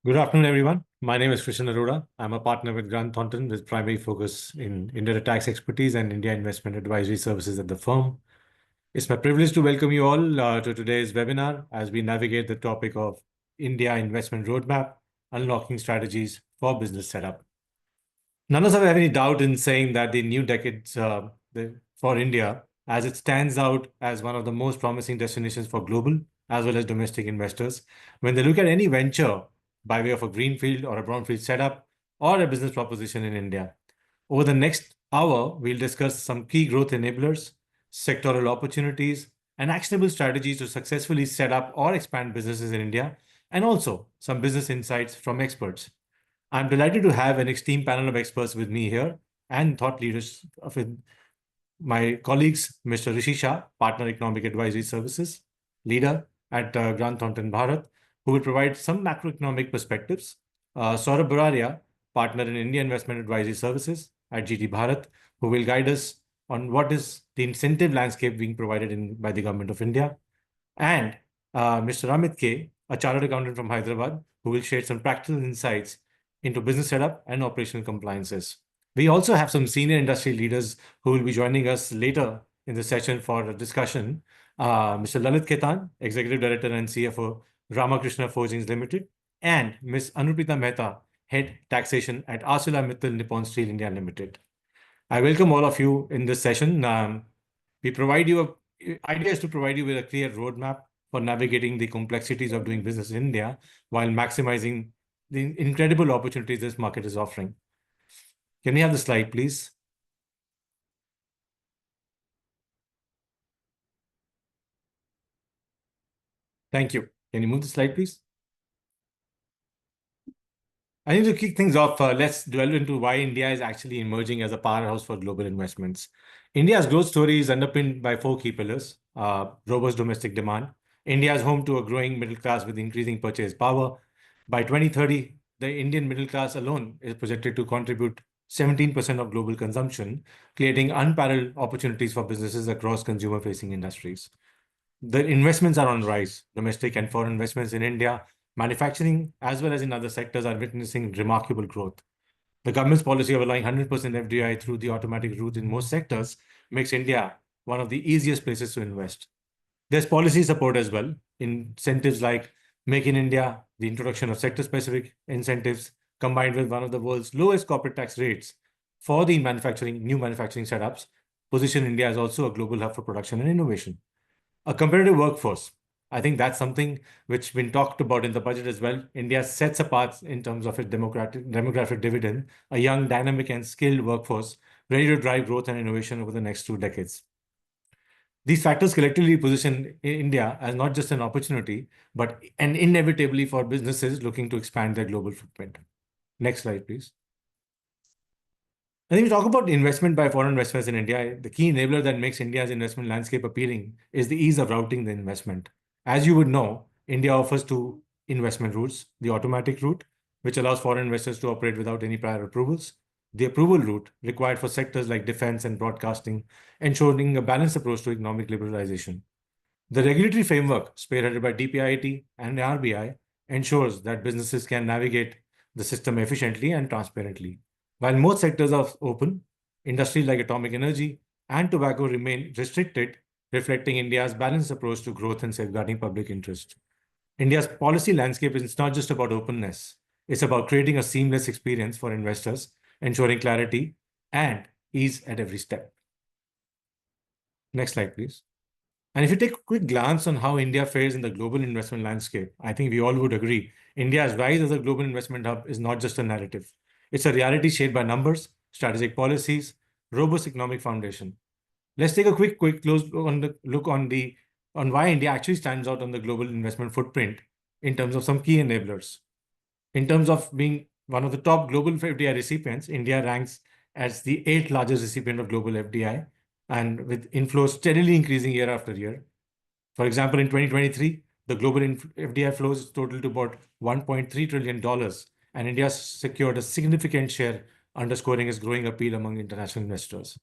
Good afternoon, everyone. My name is Krishnan Arora. I'm a partner with Grant Thornton with primary focus in India tax expertise and India investment advisory services at the firm. It's my privilege to welcome you all to today's webinar as we navigate the topic of India investment roadmap, unlocking strategies for business setup. None of us have any doubt in saying that the new decade for India, as it stands out as one of the most promising destinations for global as well as domestic investors, when they look at any venture by way of a greenfield or a brownfield setup or a business proposition in India. Over the next hour, we'll discuss some key growth enablers, sectoral opportunities, and actionable strategies to successfully set up or expand businesses in India, and also some business insights from experts. I'm delighted to have an esteemed panel of experts with me here and thought leaders of my colleagues, Mr. Rishi Shah, Partner Economic Advisory Services, leader at Grant Thornton Bharat, who will provide some macroeconomic perspectives. Saurabh Buraria, Partner in India Investment Advisory Services at GT Bharat, who will guide us on what is the incentive landscape being provided by the Government of India. And Mr. Amit K, a chartered accountant from Hyderabad, who will share some practical insights into business setup and operational compliances. We also have some senior industry leaders who will be joining us later in the session for a discussion. Mr. Lalit Ketan, Executive Director and CFO, Ramakrishna Forgings Limited, and Ms. Anuprita Mehta, Head Taxation at ArcelorMittal Nippon Steel India Limited. I welcome all of you in this session. Idea is to provide you with a clear roadmap for navigating the complexities of doing business in India while maximizing the incredible opportunities this market is offering. Can we have the slide, please? Thank you. Can you move the slide, please? I think to kick things off, let's delve into why India is actually emerging as a powerhouse for global investments. India's growth story is underpinned by four key pillars: robust domestic demand. India is home to a growing middle class with increasing purchase power. By 2030, the Indian middle class alone is projected to contribute 17% of global consumption, creating unparalleled opportunities for businesses across consumer-facing industries. The investments are on the rise. Domestic and foreign investments in India, manufacturing, as well as in other sectors, are witnessing remarkable growth. The government's policy of allowing 100% FDI through the automatic route in most sectors makes India one of the easiest places to invest. There's policy support as well, incentives like Make in India, the introduction of sector-specific incentives, combined with one of the world's lowest corporate tax rates for the new manufacturing setups, position India as also a global hub for production and innovation. A competitive workforce. I think that's something which been talked about in the budget as well. India sets apart in terms of its demographic dividend, a young, dynamic, and skilled workforce ready to drive growth and innovation over the next 2 decades. These factors collectively position India as not just an opportunity, but an inevitably for businesses looking to expand their global footprint. Next slide, please. And if we talk about investment by foreign investors in India, the key enabler that makes India's investment landscape appealing is the ease of routing the investment. As you would know, India offers two investment routes: the automatic route, which allows foreign investors to operate without any prior approvals; the approval route, required for sectors like defense and broadcasting, ensuring a balanced approach to economic liberalization. The regulatory framework, spearheaded by DPIIT and RBI, ensures that businesses can navigate the system efficiently and transparently. While most sectors are open, industries like atomic energy and tobacco remain restricted, reflecting India's balanced approach to growth and safeguarding public interest. India's policy landscape is not just about openness. It's about creating a seamless experience for investors, ensuring clarity and ease at every step. Next slide, please. And if you take a quick glance on how India fares in the global investment landscape, I think we all would agree India's rise as a global investment hub is not just a narrative. It's a reality shaped by numbers, strategic policies, robust economic foundation. Let's take a quick close look on why India actually stands out on the global investment footprint in terms of some key enablers. In terms of being one of the top global FDI recipients, India ranks as the 8th largest recipient of global FDI, and with inflows steadily increasing year after year. For example, in 2023, the global FDI flows totaled to about $1.3 trillion, and India secured a significant share, underscoring its growing appeal among international investors.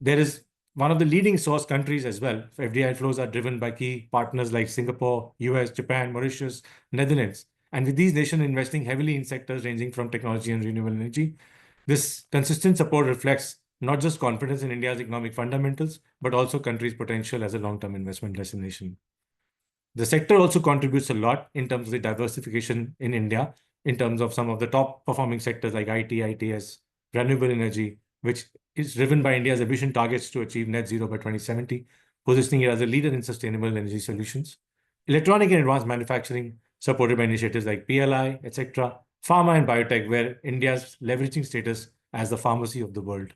There is one of the leading source countries as well. FDI flows are driven by key partners like Singapore, US, Japan, Mauritius, Netherlands, And with these nations investing heavily in sectors ranging from technology and renewable energy, this consistent support reflects not just confidence in India's economic fundamentals, but also country's potential as a long-term investment destination. The sector also contributes a lot in terms of the diversification in India, in terms of some of the top performing sectors like IT, ITS, renewable energy, which is driven by India's ambition targets to achieve net zero by 2070, positioning it as a leader in sustainable energy solutions. Electronic and advanced manufacturing, supported by initiatives like PLI, etc. Pharma and biotech, where India's leveraging status as the pharmacy of the world.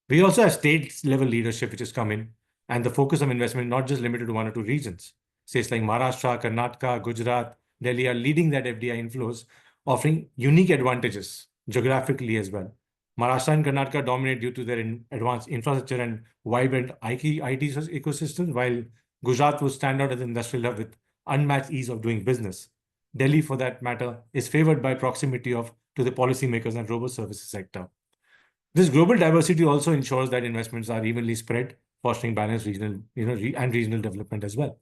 We also have state-level leadership which has come in, and the focus of investment not just limited to one or two regions. States like Maharashtra, Karnataka, Gujarat, Delhi are leading that FDI inflows, offering unique advantages geographically as well. Maharashtra and Karnataka dominate due to their advanced infrastructure and vibrant IT ecosystems, while Gujarat will stand out as an industrial hub with unmatched ease of doing business. Delhi, for that matter, is favored by proximity to the policymakers and robust services sector. This global diversity also ensures that investments are evenly spread, fostering balanced regional, and regional development as well.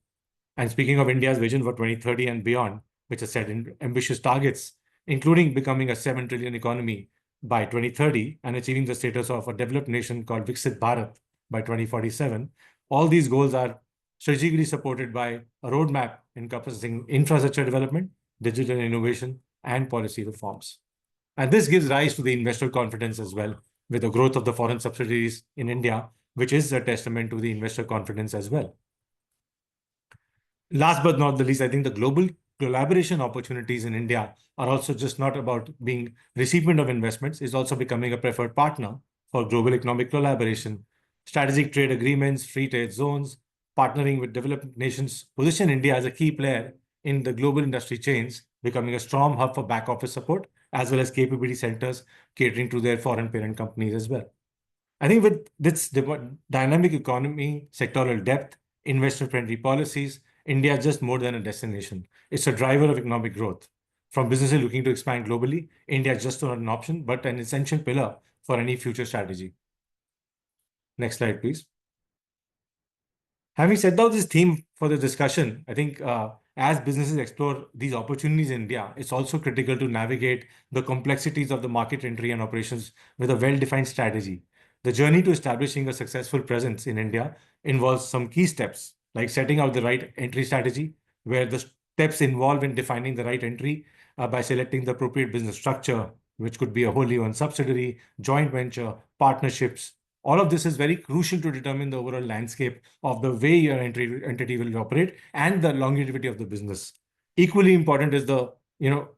And speaking of India's vision for 2030 and beyond, which has set in ambitious targets, including becoming a 7 trillion economy by 2030 and achieving the status of a developed nation called Viksit Bharat by 2047, all these goals are strategically supported by a roadmap encompassing infrastructure development, digital innovation, and policy reforms. And this gives rise to the investor confidence as well, with the growth of the foreign subsidiaries in India, which is a testament to the investor confidence as well. Last but not the least, I think the global collaboration opportunities in India are also just not about being recipient of investments, it's also becoming a preferred partner for global economic collaboration. Strategic trade agreements, free trade zones, partnering with developed nations position India as a key player in the global industry chains, becoming a strong hub for back office support, as well as capability centers catering to their foreign parent companies as well. I think with this dynamic economy, sectoral depth, investor-friendly policies, India is just more than a destination. It's a driver of economic growth. From businesses looking to expand globally, India is just not an option, but an essential pillar for any future strategy. Next slide, please. Having set out this theme for the discussion, I think as businesses explore these opportunities in India, it's also critical to navigate the complexities of the market entry and operations with a well-defined strategy. The journey to establishing a successful presence in India involves some key steps, like setting out the right entry strategy, where the steps involve in defining the right entry by selecting the appropriate business structure, which could be a wholly owned subsidiary, joint venture, partnerships. All of this is very crucial to determine the overall landscape of the way your entity will operate and the longevity of the business. Equally important is the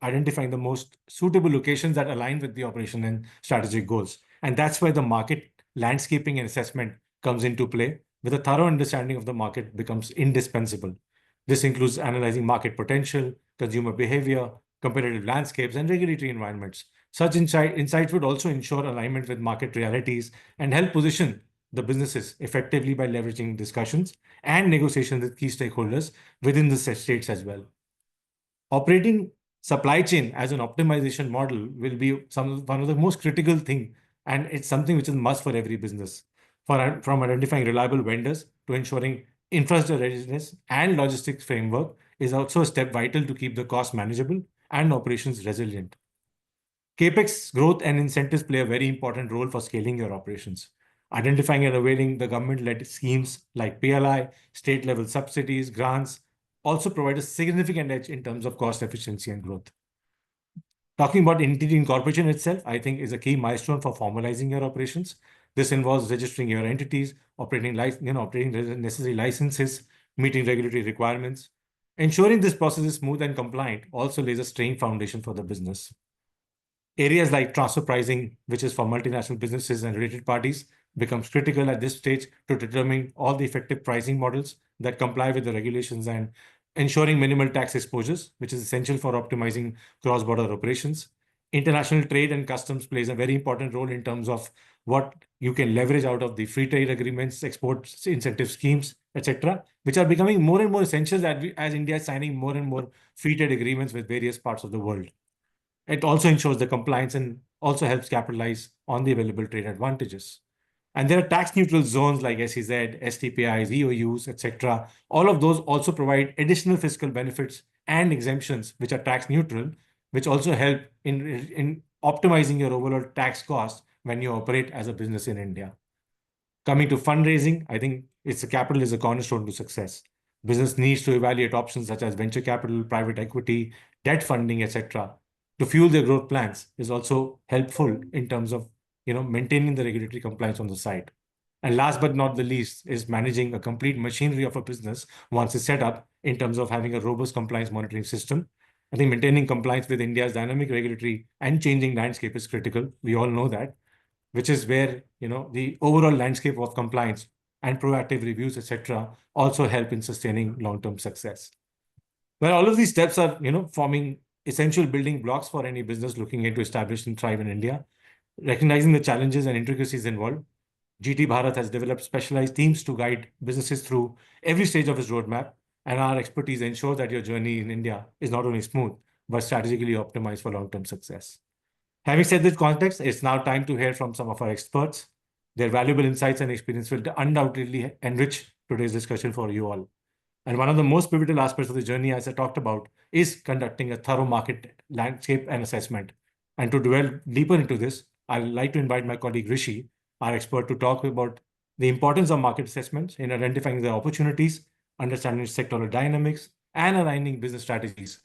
identifying the most suitable locations that align with the operation and strategic goals. And that's where the market landscaping and assessment comes into play, with a thorough understanding of the market becomes indispensable. This includes analyzing market potential, consumer behavior, competitive landscapes, and regulatory environments. Such insights would also ensure alignment with market realities and help position the businesses effectively by leveraging discussions and negotiations with key stakeholders within the states as well. Operating supply chain as an optimization model will be one of the most critical things, and it's something which is a must for every business. From identifying reliable vendors to ensuring infrastructure readiness and logistics framework is also a step vital to keep the cost manageable and operations resilient. CapEx growth and incentives play a very important role for scaling your operations. Identifying and availing the government-led schemes like PLI, state-level subsidies, grants also provide a significant edge in terms of cost efficiency and growth. Talking about entity incorporation itself, I think is a key milestone for formalizing your operations. This involves registering your entities, operating necessary licenses, meeting regulatory requirements. Ensuring this process is smooth and compliant also lays a strong foundation for the business. Areas like transfer pricing, which is for multinational businesses and related parties, becomes critical at this stage to determine all the effective pricing models that comply with the regulations and ensuring minimal tax exposures, which is essential for optimizing cross-border operations. International trade and customs plays a very important role in terms of what you can leverage out of the free trade agreements, export incentive schemes, etc., which are becoming more and more essential as India is signing more and more free trade agreements with various parts of the world. It also ensures the compliance and also helps capitalize on the available trade advantages. And there are tax neutral zones like SEZ, STPIs, EOUs, etc. All of those also provide additional fiscal benefits and exemptions, which are tax neutral, which also help in optimizing your overall tax cost when you operate as a business in India. Coming to fundraising, I think capital is a cornerstone to success. Business needs to evaluate options such as venture capital, private equity, debt funding, etc. to fuel their growth plans is also helpful in terms of maintaining the regulatory compliance on the side. And last but not the least is managing a complete machinery of a business once it's set up in terms of having a robust compliance monitoring system. I think maintaining compliance with India's dynamic regulatory and changing landscape is critical. We all know that, which is where the overall landscape of compliance and proactive reviews, etc., also help in sustaining long-term success. Well, all of these steps are forming essential building blocks for any business looking into establish and thrive in India. Recognizing the challenges and intricacies involved, GT Bharat has developed specialized teams to guide businesses through every stage of its roadmap, and our expertise ensures that your journey in India is not only smooth, but strategically optimized for long-term success. Having said this context, it's now time to hear from some of our experts. Their valuable insights and experience will undoubtedly enrich today's discussion for you all. And one of the most pivotal aspects of the journey, as I talked about, is conducting a thorough market landscape and assessment. And to delve deeper into this, I'd like to invite my colleague Rishi, our expert, to talk about the importance of market assessments in identifying the opportunities, understanding sectoral dynamics, and aligning business strategies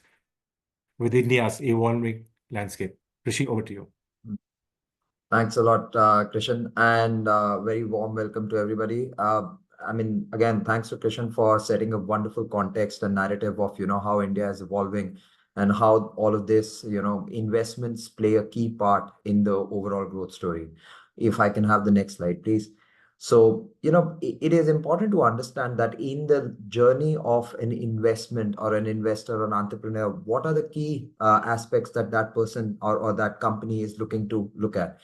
with India's evolving landscape. Rishi, over to you. Thanks a lot, Krishan, and very warm welcome to everybody. Again, thanks to Krishan for setting a wonderful context and narrative of, how India is evolving and how all of this, investments play a key part in the overall growth story. If I can have the next slide, please. So, it is important to understand that in the journey of an investment or an investor or an entrepreneur, what are the key aspects that that person or that company is looking to look at?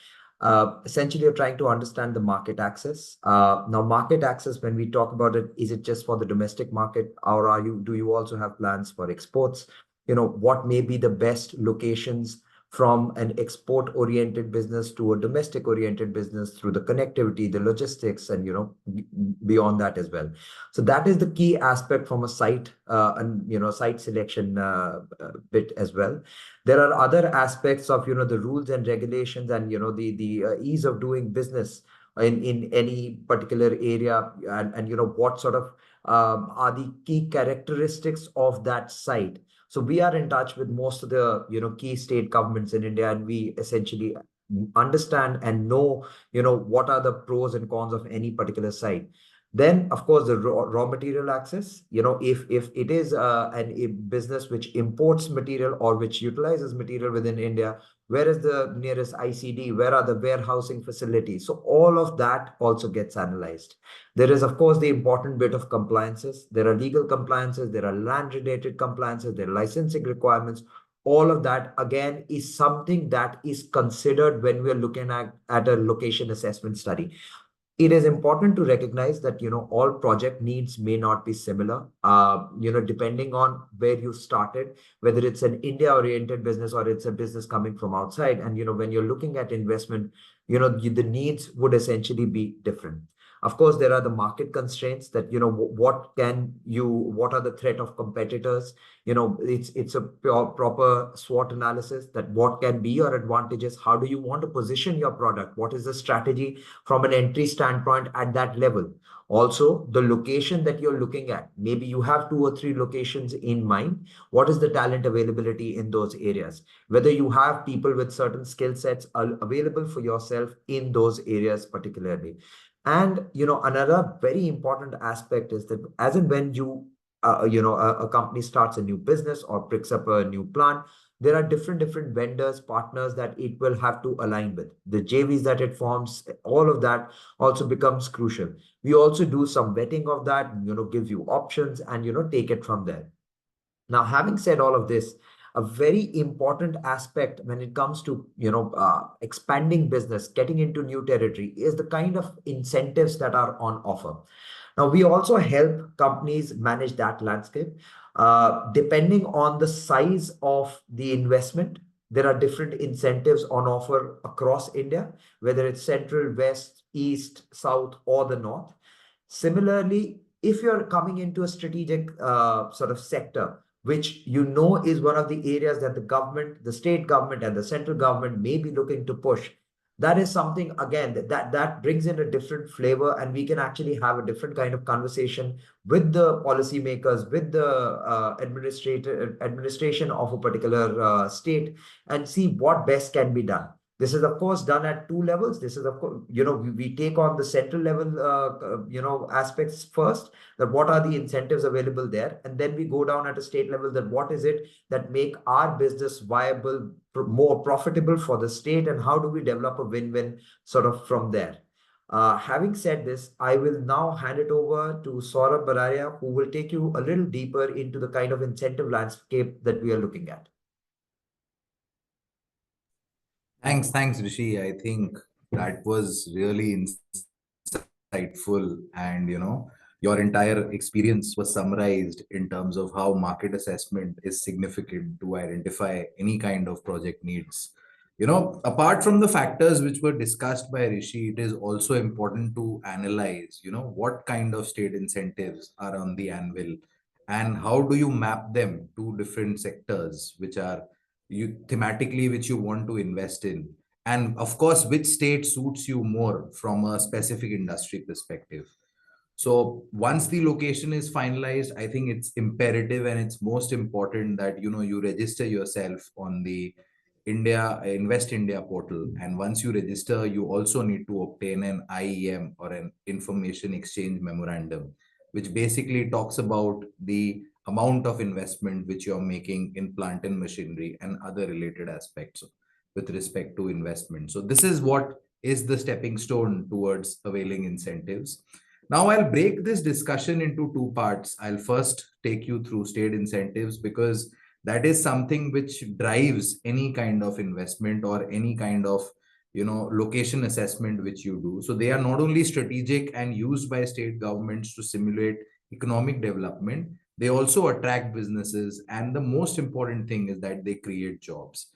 Essentially, you're trying to understand the market access. Now, market access, when we talk about it, is it just for the domestic market, or do you also have plans for exports? What may be the best locations from an export-oriented business to a domestic-oriented business through the connectivity, the logistics, and beyond that as well. So that is the key aspect from a site and site selection bit as well. There are other aspects of the rules and regulations and the ease of doing business in any particular area, and what sort of are the key characteristics of that site. So we are in touch with most of the key state governments in India, and we essentially understand and know what are the pros and cons of any particular site. Then, of course, the raw material access. If it is a business which imports material or which utilizes material within India, where is the nearest ICD? Where are the warehousing facilities? So all of that also gets analyzed. There is, of course, the important bit of compliances. There are legal compliances. There are land-related compliances. There are licensing requirements. All of that, again, is something that is considered when we're looking at a location assessment study. It is important to recognize that all project needs may not be similar, depending on where you started, whether it's an India oriented business or it's a business coming from outside. And when you're looking at investment, the needs would essentially be different. Of course, there are the market constraints that what are the threat of competitors. It's a proper SWOT analysis that what can be your advantages. How do you want to position your product? What is the strategy from an entry standpoint at that level? Also, the location that you're looking at, maybe you have 2 or 3 locations in mind. What is the talent availability in those areas? Whether you have people with certain skill sets available for yourself in those areas particularly. And another very important aspect is that as and when a company starts a new business or picks up a new plant, there are different vendors, partners that it will have to align with. The JVs that it forms, all of that also becomes crucial. We also do some vetting of that, give you options and take it from there. Now, having said all of this, a very important aspect when it comes to expanding business, getting into new territory, is the kind of incentives that are on offer. Now, we also help companies manage that landscape. Depending on the size of the investment, there are different incentives on offer across India, whether it's central, west, east, south, or the north. Similarly, if you're coming into a strategic sort of sector, which you know is one of the areas that the government, the state government, and the central government may be looking to push, that is something again that brings in a different flavor, and we can actually have a different kind of conversation with the policymakers, with the administration of a particular state, and see what best can be done. This is, of course, done at two levels. This is, of course, we take on the central level, aspects first, that what are the incentives available there, and then we go down at a state level, that what is it that make our business viable, more profitable for the state, and how do we develop a win-win sort of from there. Having said this, I will now hand it over to Saurabh Bararia, who will take you a little deeper into the kind of incentive landscape that we are looking at. Thanks, Rishi. I think that was really insightful, and your entire experience was summarized in terms of how market assessment is significant to identify any kind of project needs. Apart from the factors which were discussed by Rishi, it is also important to analyze, what kind of state incentives are on the anvil, and how do you map them to different sectors which are you thematically which you want to invest in, and of course which state suits you more from a specific industry perspective. So once the location is finalized, I think it's imperative and it's most important that you register yourself on the Invest India portal. And once you register, you also need to obtain an IEM, or an information exchange memorandum, which basically talks about the amount of investment which you're making in plant and machinery and other related aspects with respect to investment. So this is what is the stepping stone towards availing incentives. Now I'll break this discussion into two parts. I'll first take you through state incentives, because that is something which drives any kind of investment or any kind of location assessment which you do. So they are not only strategic and used by state governments to simulate economic development, they also attract businesses, and the most important thing is that they create jobs.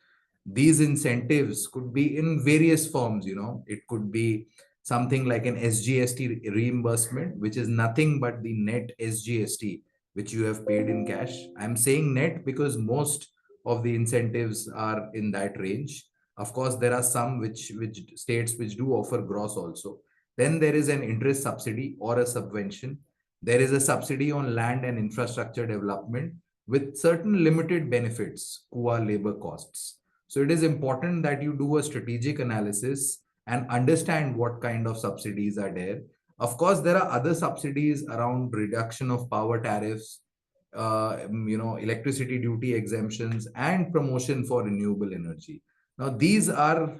These incentives could be in various forms. It could be something like an SGST reimbursement, which is nothing but the net SGST which you have paid in cash. I'm saying net because most of the incentives are in that range. Of course, there are some which states which do offer gross also. Then there is an interest subsidy or a subvention. There is a subsidy on land and infrastructure development with certain limited benefits, QA labor costs. So it is important that you do a strategic analysis and understand what kind of subsidies are there. Of course, there are other subsidies around reduction of power tariffs, electricity duty exemptions, and promotion for renewable energy. Now, these are,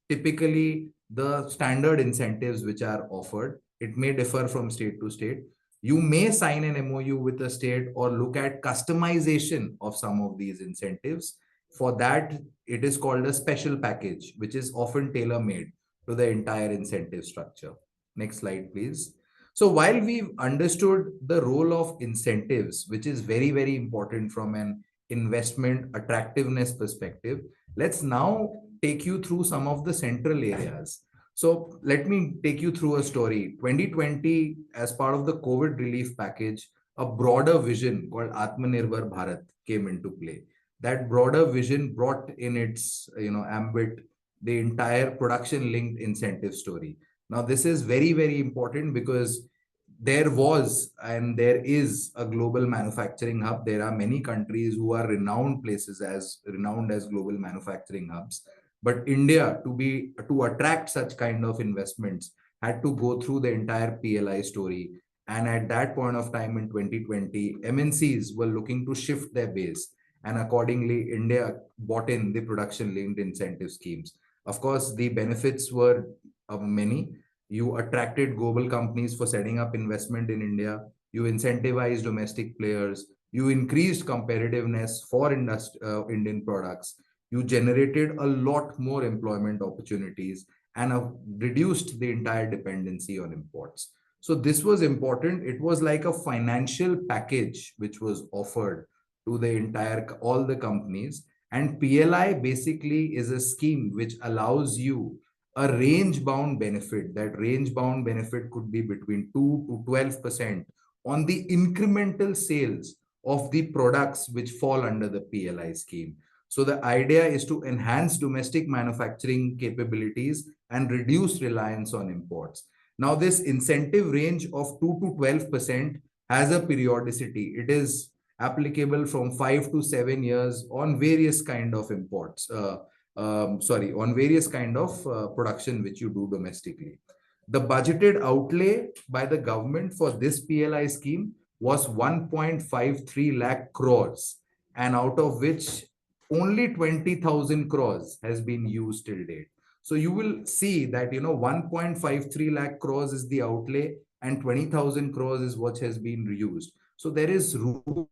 typically the standard incentives which are offered. It may differ from state to state. You may sign an MOU with a state or look at customization of some of these incentives. For that, it is called a special package, which is often tailor-made to the entire incentive structure. Next slide, please. So while we've understood the role of incentives, which is very, very important from an investment attractiveness perspective, let's now take you through some of the central areas. So let me take you through a story. 2020, as part of the COVID relief package, a broader vision called Atmanirbhar Bharat came into play. That broader vision brought in its ambit the entire production linked incentive story. Now, this is very, very important because there was and there is a global manufacturing hub. There are many countries who are renowned as global manufacturing hubs. But India, to attract such kind of investments, had to go through the entire PLI story. And at that point of time in 2020, MNCs were looking to shift their base. And accordingly, India bought in the production linked incentive schemes. Of course, the benefits were many. You attracted global companies for setting up investment in India. You incentivized domestic players. You increased competitiveness for Indian products. You generated a lot more employment opportunities and reduced the entire dependency on imports. So this was important. It was like a financial package which was offered to all the companies. And PLI basically is a scheme which allows you a range bound benefit. That range bound benefit could be between 2 to 12% on the incremental sales of the products which fall under the PLI scheme. So the idea is to enhance domestic manufacturing capabilities and reduce reliance on imports. Now, this incentive range of 2 to 12% has a periodicity. It is applicable from 5 to 7 years on various kind of imports. On various kind of production which you do domestically. The budgeted outlay by the government for this PLI scheme was 1.53 lakh crores, and out of which only 20,000 crores has been used till date. So you will see that 1.53 lakh crores is the outlay and 20,000 crores is what has been reused. So there is room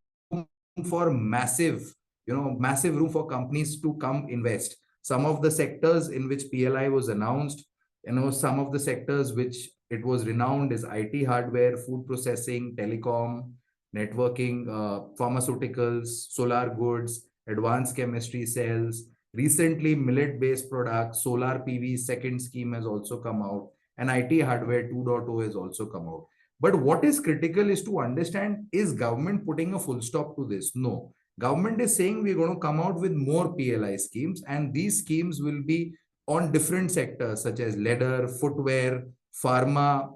for massive room for companies to come invest. Some of the sectors in which PLI was announced, some of the sectors which it was renowned is IT hardware, food processing, telecom, networking, pharmaceuticals, solar goods, advanced chemistry cells. Recently, millet-based products, solar PV second scheme has also come out, and IT hardware 2.0 has also come out. But what is critical is to understand, is government putting a full stop to this? No. Government is saying we're going to come out with more PLI schemes, and these schemes will be on different sectors such as leather, footwear, pharma,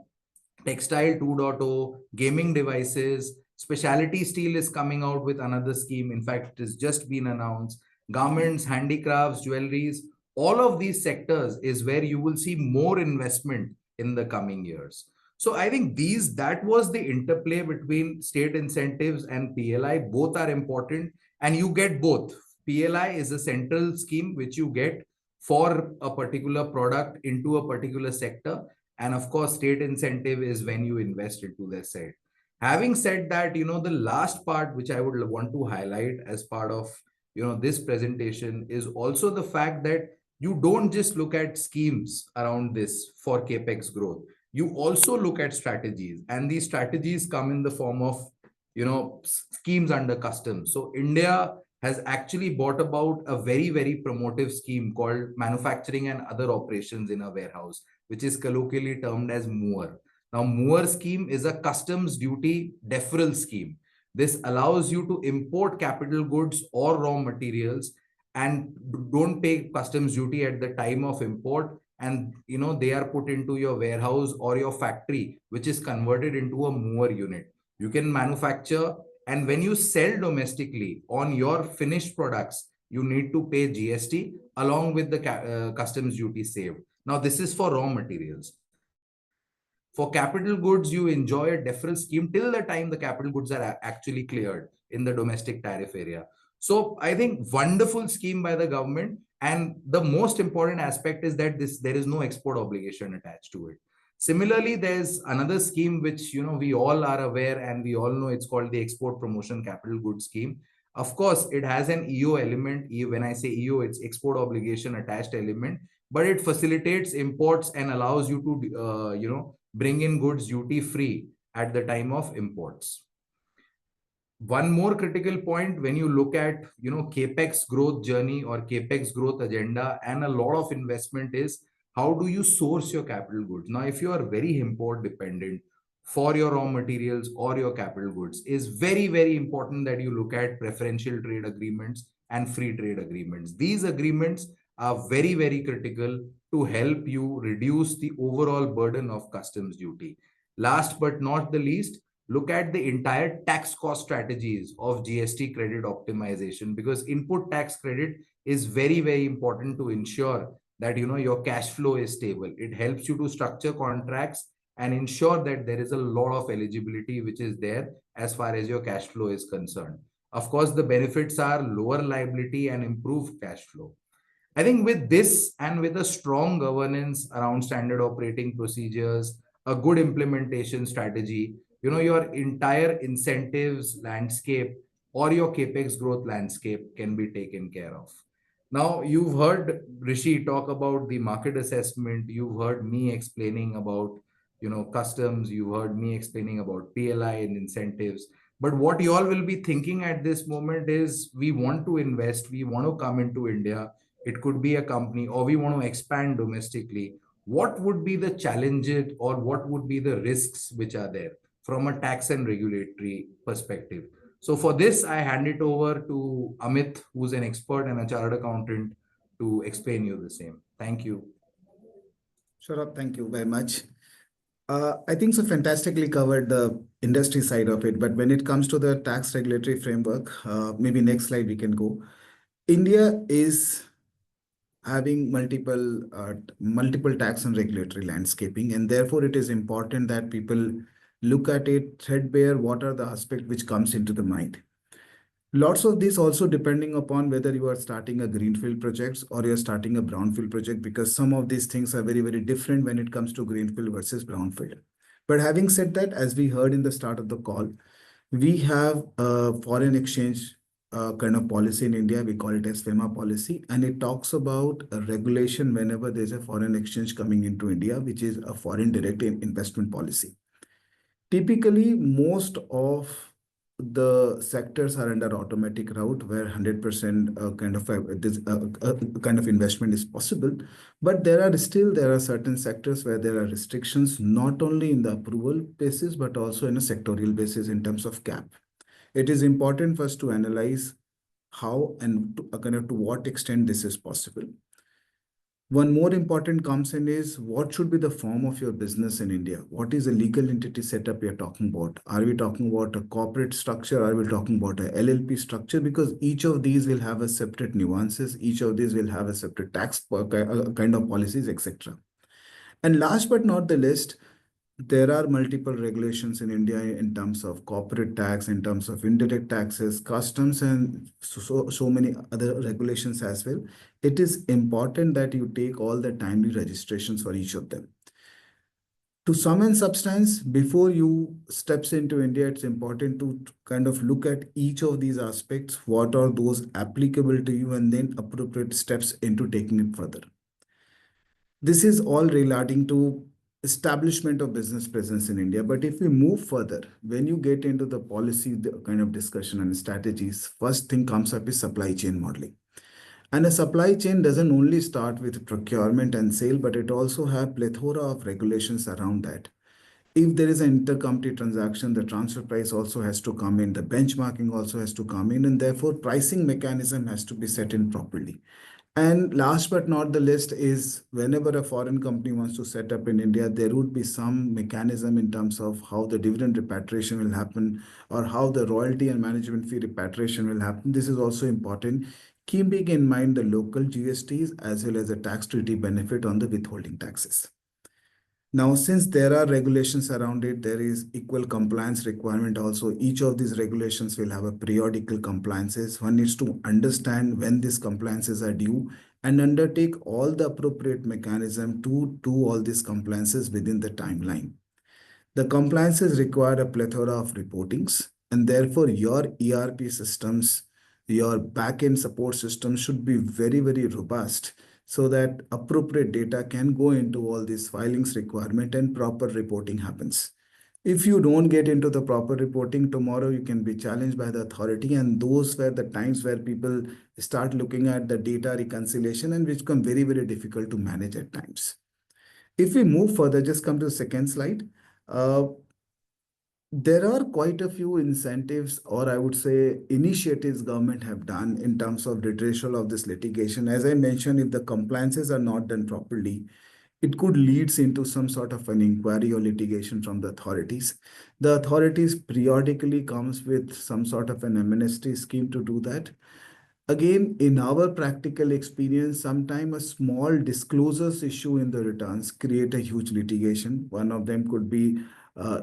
textile 2.0, gaming devices. Specialty steel is coming out with another scheme. In fact, it has just been announced. Garments, handicrafts, jewelries, all of these sectors is where you will see more investment in the coming years. So I think that was the interplay between state incentives and PLI. Both are important, and you get both. PLI is a central scheme which you get for a particular product into a particular sector. And of course, state incentive is when you invest into the set. Having said that, the last part which I would want to highlight as part of this presentation is also the fact that you don't just look at schemes around this for capex growth. You also look at strategies, and these strategies come in the form of schemes under customs. So India has actually brought about a very, very promotive scheme called manufacturing and other operations in a warehouse, which is colloquially termed as MOOR. Now, MOOR scheme is a customs duty deferral scheme. This allows you to import capital goods or raw materials and don't pay customs duty at the time of import, and they are put into your warehouse or your factory, which is converted into a MOOR unit. You can manufacture, and when you sell domestically on your finished products, you need to pay GST along with the customs duty saved. Now, this is for raw materials. For capital goods, you enjoy a deferral scheme till the time the capital goods are actually cleared in the domestic tariff area. So I think wonderful scheme by the government. And the most important aspect is that there is no export obligation attached to it. Similarly, there's another scheme which we all are aware and we all know. It's called the Export Promotion Capital Goods Scheme. Of course, it has an EO element. When I say EO, it's export obligation attached element, but it facilitates imports and allows you to bring in goods duty free at the time of imports. One more critical point, when you look at capex growth journey or capex growth agenda, and a lot of investment, is how do you source your capital goods? Now, if you are very import dependent for your raw materials or your capital goods, is very, very important that you look at preferential trade agreements and free trade agreements. These agreements are very, very critical to help you reduce the overall burden of customs duty. Last but not the least, look at the entire tax cost strategies of GST credit optimization, because input tax credit is very, very important to ensure that your cash flow is stable. It helps you to structure contracts and ensure that there is a lot of eligibility which is there as far as your cash flow is concerned. Of course, the benefits are lower liability and improved cash flow. I think with this and with a strong governance around standard operating procedures, a good implementation strategy, your entire incentives landscape or your capex growth landscape can be taken care of. Now, you've heard Rishi talk about the market assessment. You've heard me explaining about customs. You've heard me explaining about PLI and incentives. But what you all will be thinking at this moment is, we want to invest, we want to come into India, it could be a company, or we want to expand domestically, what would be the challenges or what would be the risks which are there from a tax and regulatory perspective? So for this, I hand it over to Amit, who's an expert and a chartered accountant, to explain you the same. Thank you. Sure, thank you very much. I think so fantastically covered the industry side of it, but when it comes to the tax regulatory framework, maybe next slide we can go. India is having multiple tax and regulatory landscaping, and therefore it is important that people look at it threadbare. What are the aspects which comes into the mind? Lots of this also depending upon whether you are starting a greenfield projects or you're starting a brownfield project, because some of these things are very, very different when it comes to greenfield versus brownfield. But having said that, as we heard in the start of the call, we have a foreign exchange kind of policy in India. We call it as FEMA policy, and it talks about a regulation whenever there's a foreign exchange coming into India, which is a foreign direct investment policy. Typically, most of the sectors are under automatic route where 100% kind of investment is possible. But there are certain sectors where there are restrictions, not only in the approval basis, but also in a sectorial basis in terms of cap. It is important for us to analyze how and to what extent this is possible. One more important comes in is what should be the form of your business in India? What is the legal entity setup we are talking about? Are we talking about a corporate structure? Are we talking about a LLP structure? Because each of these will have a separate nuances. Each of these will have a separate tax kind of policies, etc. And last but not the least, there are multiple regulations in India in terms of corporate tax, in terms of indirect taxes, customs, and so many other regulations as well. It is important that you take all the timely registrations for each of them. To sum and substance, before you steps into India, it's important to kind of look at each of these aspects. What are those applicable to you, and then appropriate steps into taking it further. This is all relating to establishment of business presence in India. But if we move further, when you get into the policy kind of discussion and strategies, first thing comes up is supply chain modeling. And a supply chain doesn't only start with procurement and sale, but it also have plethora of regulations around that. If there is an intercompany transaction, the transfer price also has to come in, the benchmarking also has to come in, and therefore pricing mechanism has to be set in properly. And last but not the least is whenever a foreign company wants to set up in India, there would be some mechanism in terms of how the dividend repatriation will happen or how the royalty and management fee repatriation will happen. This is also important, keeping in mind the local GSTs as well as the tax treaty benefit on the withholding taxes. Now, since there are regulations around it, there is equal compliance requirement also. Each of these regulations will have a periodical compliances. One needs to understand when these compliances are due and undertake all the appropriate mechanism to do all these compliances within the timeline. The compliances require a plethora of reportings, and therefore your ERP systems, your backend support systems should be very, very robust, so that appropriate data can go into all these filings requirement and proper reporting happens. If you don't get into the proper reporting, tomorrow you can be challenged by the authority, and those were the times where people start looking at the data reconciliation and which become very, very difficult to manage at times. If we move further, just come to the second slide. There are quite a few incentives, or I would say initiatives government have done in terms of redressal of this litigation. As I mentioned, if the compliances are not done properly, it could lead into some sort of an inquiry or litigation from the authorities. The authorities periodically comes with some sort of an amnesty scheme to do that. Again, in our practical experience, sometimes a small disclosures issue in the returns create a huge litigation. One of them could be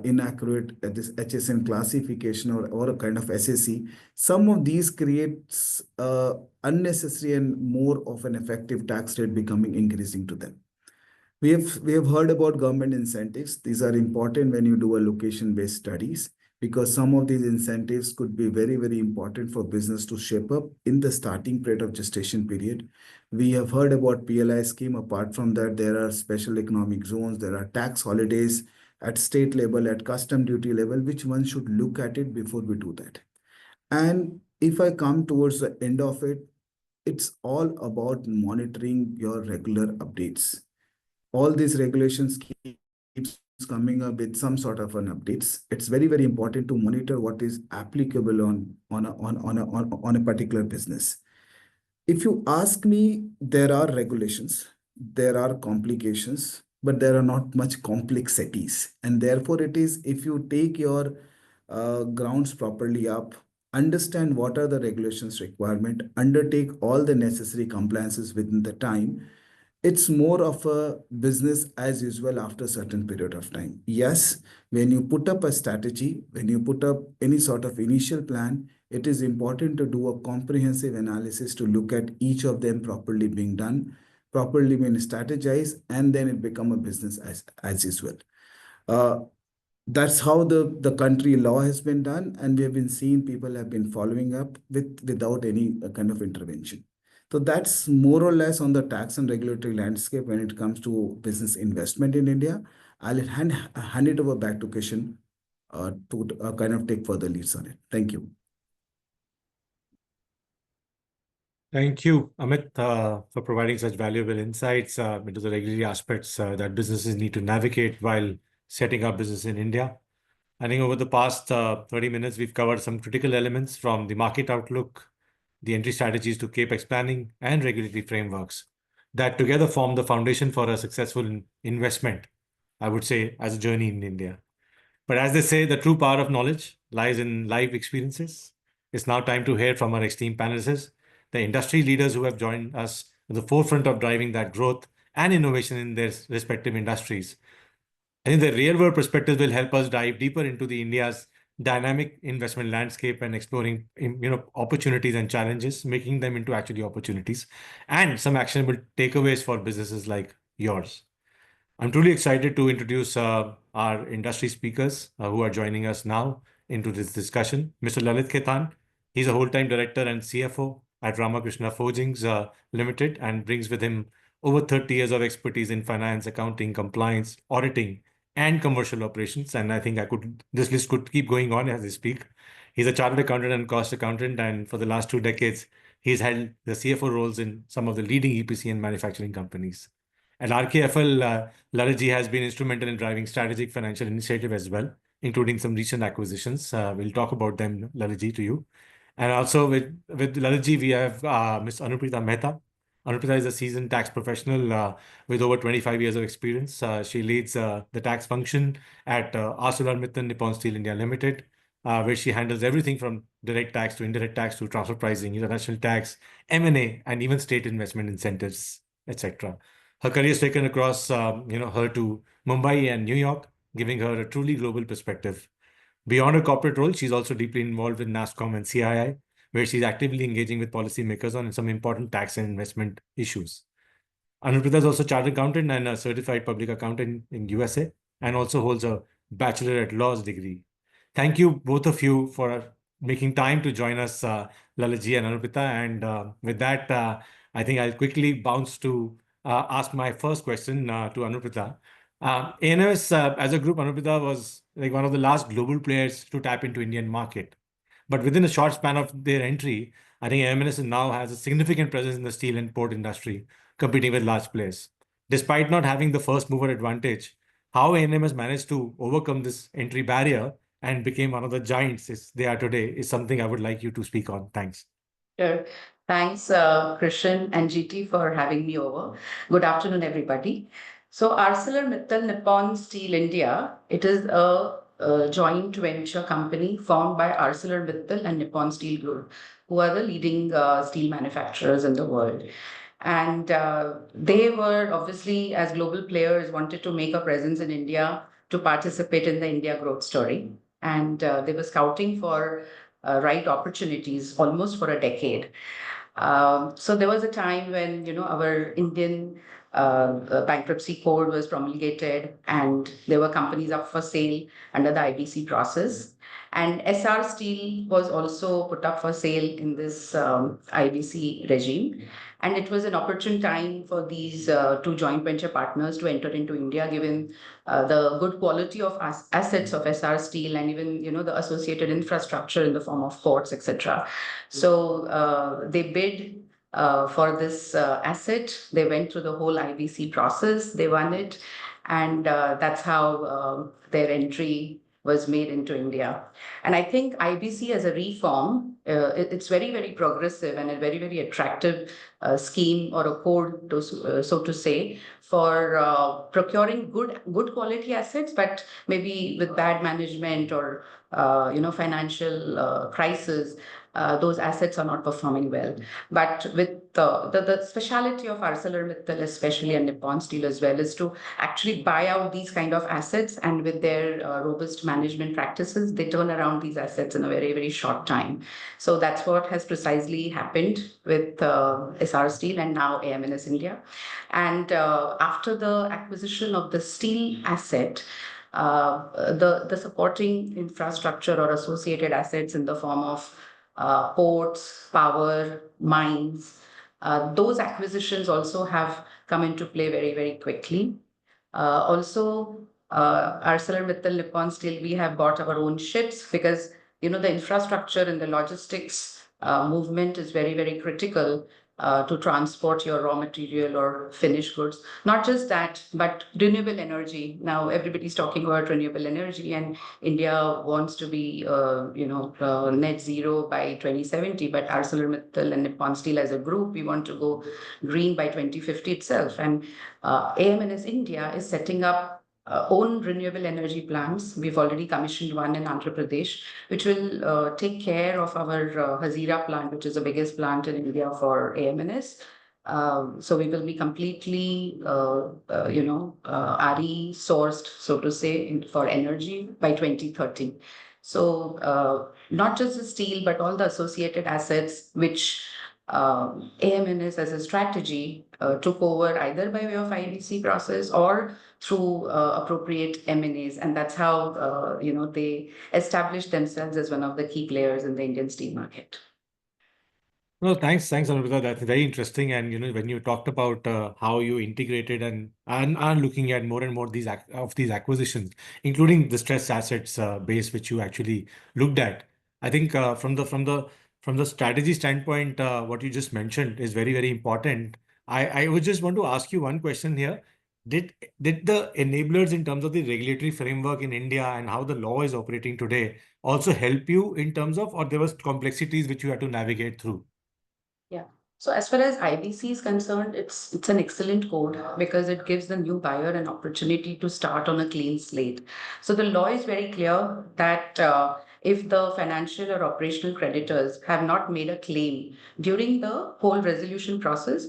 inaccurate this HSN classification or a kind of SAC. Some of these creates unnecessary and more of an effective tax rate becoming increasing to them. We have heard about government incentives. These are important when you do a location-based studies, because some of these incentives could be very, very important for business to shape up in the starting period of gestation period. We have heard about PLI scheme. Apart from that, there are special economic zones, there are tax holidays at state level, at custom duty level, which one should look at it before we do that. And if I come towards the end of it, it's all about monitoring your regular updates. All these regulations keeps coming up with some sort of an updates. It's very, very important to monitor what is applicable on a particular business. If you ask me, there are regulations, there are complications, but there are not much complexities. And therefore, it is if you take your grounds properly up, understand what are the regulations requirement, undertake all the necessary compliances within the time, it's more of a business as usual after a certain period of time. Yes, when you put up a strategy, when you put up any sort of initial plan, it is important to do a comprehensive analysis to look at each of them properly being done, properly being strategized, and then it become a business as usual. That's how the country law has been done, and we have been seeing people have been following up without any kind of intervention. So that's more or less on the tax and regulatory landscape when it comes to business investment in India. I'll hand it over back to Kishan to kind of take further leads on it. Thank you. Thank you, Amit, for providing such valuable insights into the regulatory aspects that businesses need to navigate while setting up business in India. I think over the past 30 minutes, we've covered some critical elements from the market outlook, the entry strategies to CapEx planning, and regulatory frameworks that together form the foundation for a successful investment, I would say, as a journey in India. But as they say, the true power of knowledge lies in live experiences. It's now time to hear from our esteemed panelists, the industry leaders who have joined us at the forefront of driving that growth and innovation in their respective industries. I think the real-world perspectives will help us dive deeper into the India's dynamic investment landscape and exploring, opportunities and challenges, making them into actually opportunities, and some actionable takeaways for businesses like yours. I'm truly excited to introduce our industry speakers who are joining us now into this discussion. Mr. Lalit Khetan, he's a whole-time director and CFO at Ramakrishna Forgings Limited and brings with him over 30 years of expertise in finance, accounting, compliance, auditing, and commercial operations. And I think this list could keep going on as I speak. He's a chartered accountant and cost accountant, and for the last 2 decades, he's held the CFO roles in some of the leading EPC and manufacturing companies. At RKFL, Lalit has been instrumental in driving strategic financial initiative as well, including some recent acquisitions. We'll talk about them, Lalit, to you. And also with Lalit, we have Ms. Anuprita Mehta. Anuprita is a seasoned tax professional with over 25 years of experience. She leads the tax function at ArcelorMittal Nippon Steel India Limited, where she handles everything from direct tax to indirect tax to transfer pricing, international tax, M&A, and even state investment incentives, etc. Her career has taken across, her to Mumbai and New York, giving her a truly global perspective. Beyond her corporate role, she's also deeply involved with NASSCOM and CII, where she's actively engaging with policymakers on some important tax and investment issues. Anuprita is also a chartered accountant and a certified public accountant in USA, and also holds a Bachelor at Laws degree. Thank you, both of you, for making time to join us, Lalit and Anuprita. And with that, I think I'll quickly bounce to ask my first question to Anuprita. ANMS, as a group, Anuprita was like one of the last global players to tap into Indian market. But within a short span of their entry, I think AMNS now has a significant presence in the steel and port industry, competing with large players. Despite not having the first mover advantage, how AMS managed to overcome this entry barrier and became one of the giants they are today is something I would like you to speak on. Thanks. Sure. Thanks, Christian and GT, for having me over. Good afternoon, everybody. So ArcelorMittal Nippon Steel India, it is a joint venture company formed by ArcelorMittal and Nippon Steel Group, who are the leading steel manufacturers in the world. And they were obviously, as global players, wanted to make a presence in India to participate in the India growth story. And they were scouting for right opportunities almost for a decade. So there was a time when, our Indian bankruptcy code was promulgated and there were companies up for sale under the IBC process. And SR Steel was also put up for sale in this IBC regime. And it was an opportune time for these two joint venture partners to enter into India, given the good quality of assets of SR Steel and even, the associated infrastructure in the form of ports, etc. So they bid for this asset. They went through the whole IBC process, they won it, and that's how their entry was made into India. And I think IBC as a reform, it's very, very progressive and a very, very attractive scheme or a code, to, so to say, for procuring good quality assets, but maybe with bad management or financial crisis, those assets are not performing well. But with the speciality of ArcelorMittal, especially, and Nippon Steel as well, is to actually buy out these kind of assets, and with their robust management practices, they turn around these assets in a very, very short time. So that's what has precisely happened with SR Steel and now AMNS India. And after the acquisition of the steel asset, the supporting infrastructure or associated assets in the form of ports, power, mines, those acquisitions also have come into play very, very quickly. Also, ArcelorMittal Nippon Steel, we have bought our own ships because the infrastructure and the logistics movement is very, very critical to transport your raw material or finished goods. Not just that, but renewable energy. Now everybody's talking about renewable energy, and India wants to be net zero by 2070. But ArcelorMittal and Nippon Steel as a group, we want to go green by 2050 itself. And AMNS India is setting up own renewable energy plants. We've already commissioned one in Andhra Pradesh, which will take care of our Hazira plant, which is the biggest plant in India for AMNS. So we will be completely, RE sourced, so to say, for energy by 2030. So not just the steel, but all the associated assets, which AMNS as a strategy took over either by way of IBC process or through appropriate M&As, and that's how they established themselves as one of the key players in the Indian steel market. Well, thanks, Anurita. That's very interesting. And when you talked about how you integrated and are looking at more and more these acquisitions, including the stressed assets base, which you actually looked at, I think from the strategy standpoint, what you just mentioned is very, very important. I would just want to ask you one question here. Did the enablers in terms of the regulatory framework in India and how the law is operating today also help you in terms of, or there was complexities which you had to navigate through? Yeah. So as far as IBC is concerned, it's an excellent code because it gives the new buyer an opportunity to start on a clean slate. So the law is very clear that if the financial or operational creditors have not made a claim during the whole resolution process,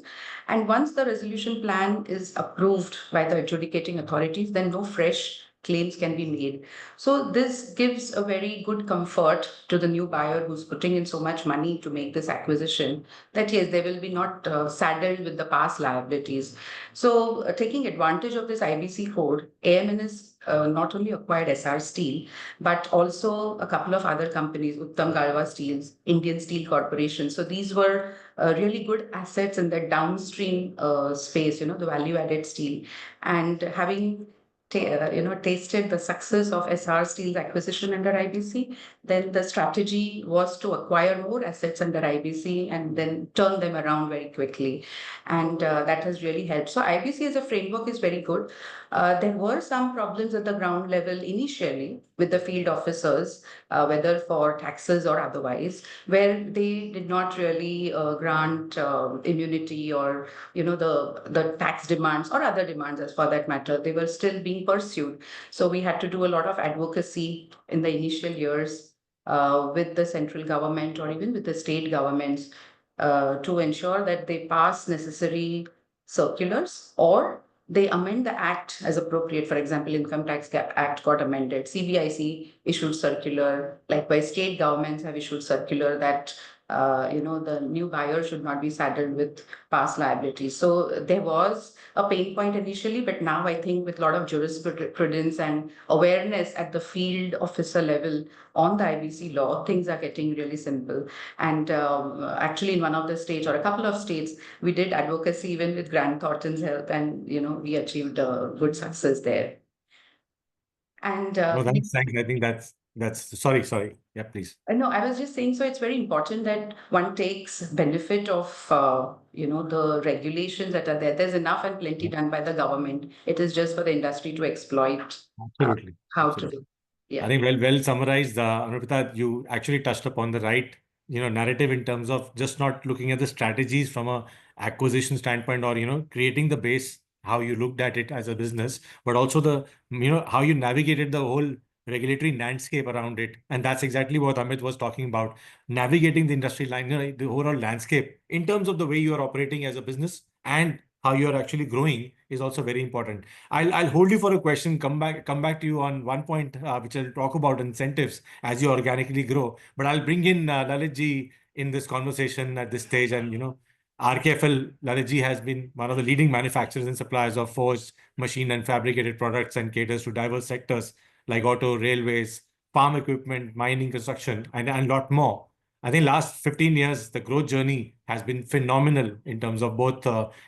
and once the resolution plan is approved by the adjudicating authorities, then no fresh claims can be made. So this gives a very good comfort to the new buyer who's putting in so much money to make this acquisition, that yes, they will be not saddled with the past liabilities. So taking advantage of this IBC code, AMNS not only acquired SR Steel, but also a couple of other companies, Uttam Galva Steels, Indian Steel Corporation. So these were really good assets in the downstream space, the value-added steel. And having tasted the success of SR Steel's acquisition under IBC, then the strategy was to acquire more assets under IBC and then turn them around very quickly. And that has really helped. So IBC as a framework is very good. There were some problems at the ground level initially with the field officers, whether for taxes or otherwise, where they did not really grant immunity or the tax demands or other demands as for that matter. They were still being pursued. So we had to do a lot of advocacy in the initial years with the central government or even with the state governments to ensure that they pass necessary circulars or they amend the act as appropriate. For example, Income Tax Act got amended. CBIC issued circular. Likewise, state governments have issued circular that the new buyer should not be saddled with past liabilities. So there was a pain point initially, but now I think with a lot of jurisprudence and awareness at the field officer level on the IBC law, things are getting really simple. And actually in one of the states or a couple of states, we did advocacy even with Grant Thornton's help, and we achieved good success there. And No, thanks. I think Sorry. Yeah, please. No, I was just saying, so it's very important that one takes benefit of, the regulations that are there. There's enough and plenty done by the government. It is just for the industry to exploit Absolutely. how to Absolutely. do. Yeah. I think well summarized, Anurpita. You actually touched upon the right, narrative in terms of just not looking at the strategies from a acquisition standpoint or, creating the base, how you looked at it as a business, but also the, how you navigated the whole regulatory landscape around it. And that's exactly what Amit was talking about, navigating the industry line, the overall landscape in terms of the way you are operating as a business and how you are actually growing is also very important. I'll hold you for a question. Come back to you on one point, which I'll talk about incentives as you organically grow. But I'll bring in Lalit ji in this conversation at this stage. And RKFL, Lalit ji has been one of the leading manufacturers and suppliers of forged, machine, and fabricated products and caters to diverse sectors like auto, railways, farm equipment, mining, construction, and a lot more. I think last 15 years, the growth journey has been phenomenal in terms of both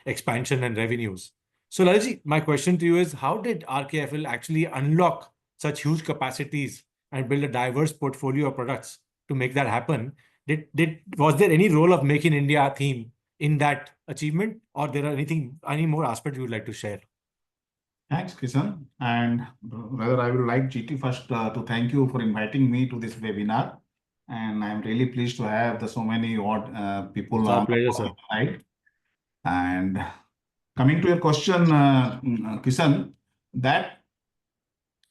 expansion and revenues. So, Lalaji, my question to you is, how did RKFL actually unlock such huge capacities and build a diverse portfolio of products to make that happen? Was there any role of Make in India theme in that achievement, or there are any more aspects you would like to share? Thanks, Kishan. And rather, I would like GT first to thank you for inviting me to this webinar. And I'm really pleased to have so many people It's our pleasure, sir. Side. And coming to your question, Kishan, that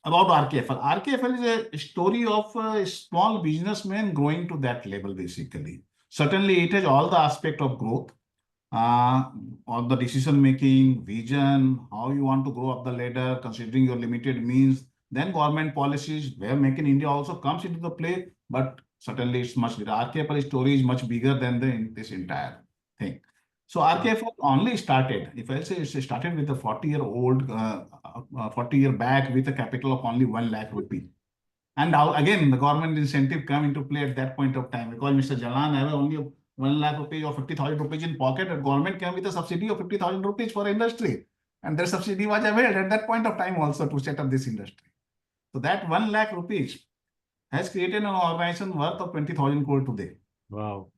about RKFL. RKFL is a story of a small businessman growing to that level, basically. Certainly, it has all the aspect of growth, all the decision making, vision, how you want to grow up the ladder, considering your limited means. Then government policies, where Make in India also comes into the play, but certainly it's much bigger. RKFL story is much bigger than this entire thing. So RKFL only started, if I say it started with a 40-year back with a capital of only 1 lakh rupee. And now again, the government incentive come into play at that point of time because Mr. Jalan have only 1 lakh rupees or 50,000 rupees in pocket, and government came with a subsidy of 50,000 rupees for industry. And their subsidy was availed at that point of time also to set up this industry. So that 1 lakh rupees has created an organization worth of 20,000 crore today. Wow.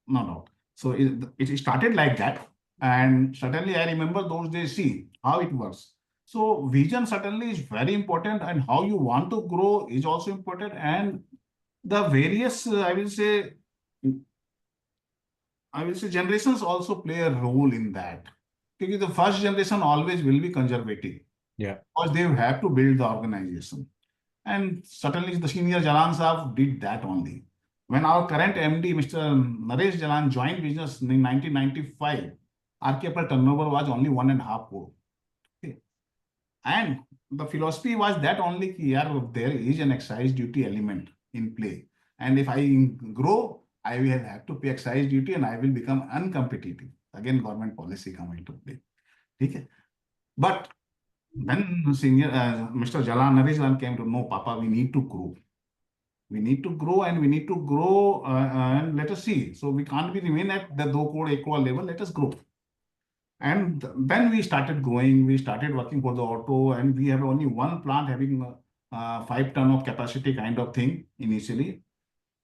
No doubt. So it started like that. And certainly I remember those days, see how it works. So vision certainly is very important, and how you want to grow is also important. And the various, I will say generations also play a role in that. Because the first generation always will be conservative. Yeah. Because they have to build the organization. And certainly the senior Jalan Saab did that only. When our current MD, Mr. Naresh Jalan, joined business in 1995, RKFL turnover was only 1.5 crore. Okay. And the philosophy was that only there is an excise duty element in play. And if I grow, I will have to pay excise duty and I will become uncompetitive. Again, government policy come into play. Okay. But when senior Mr. Naresh Jalan came to know, Papa, we need to grow. We need to grow and we need to grow and let us see. So we can't remain at the 2 crore, 1 crore level. Let us grow. And then we started growing. We started working for the auto, and we have only one plant having 5 ton of capacity kind of thing initially.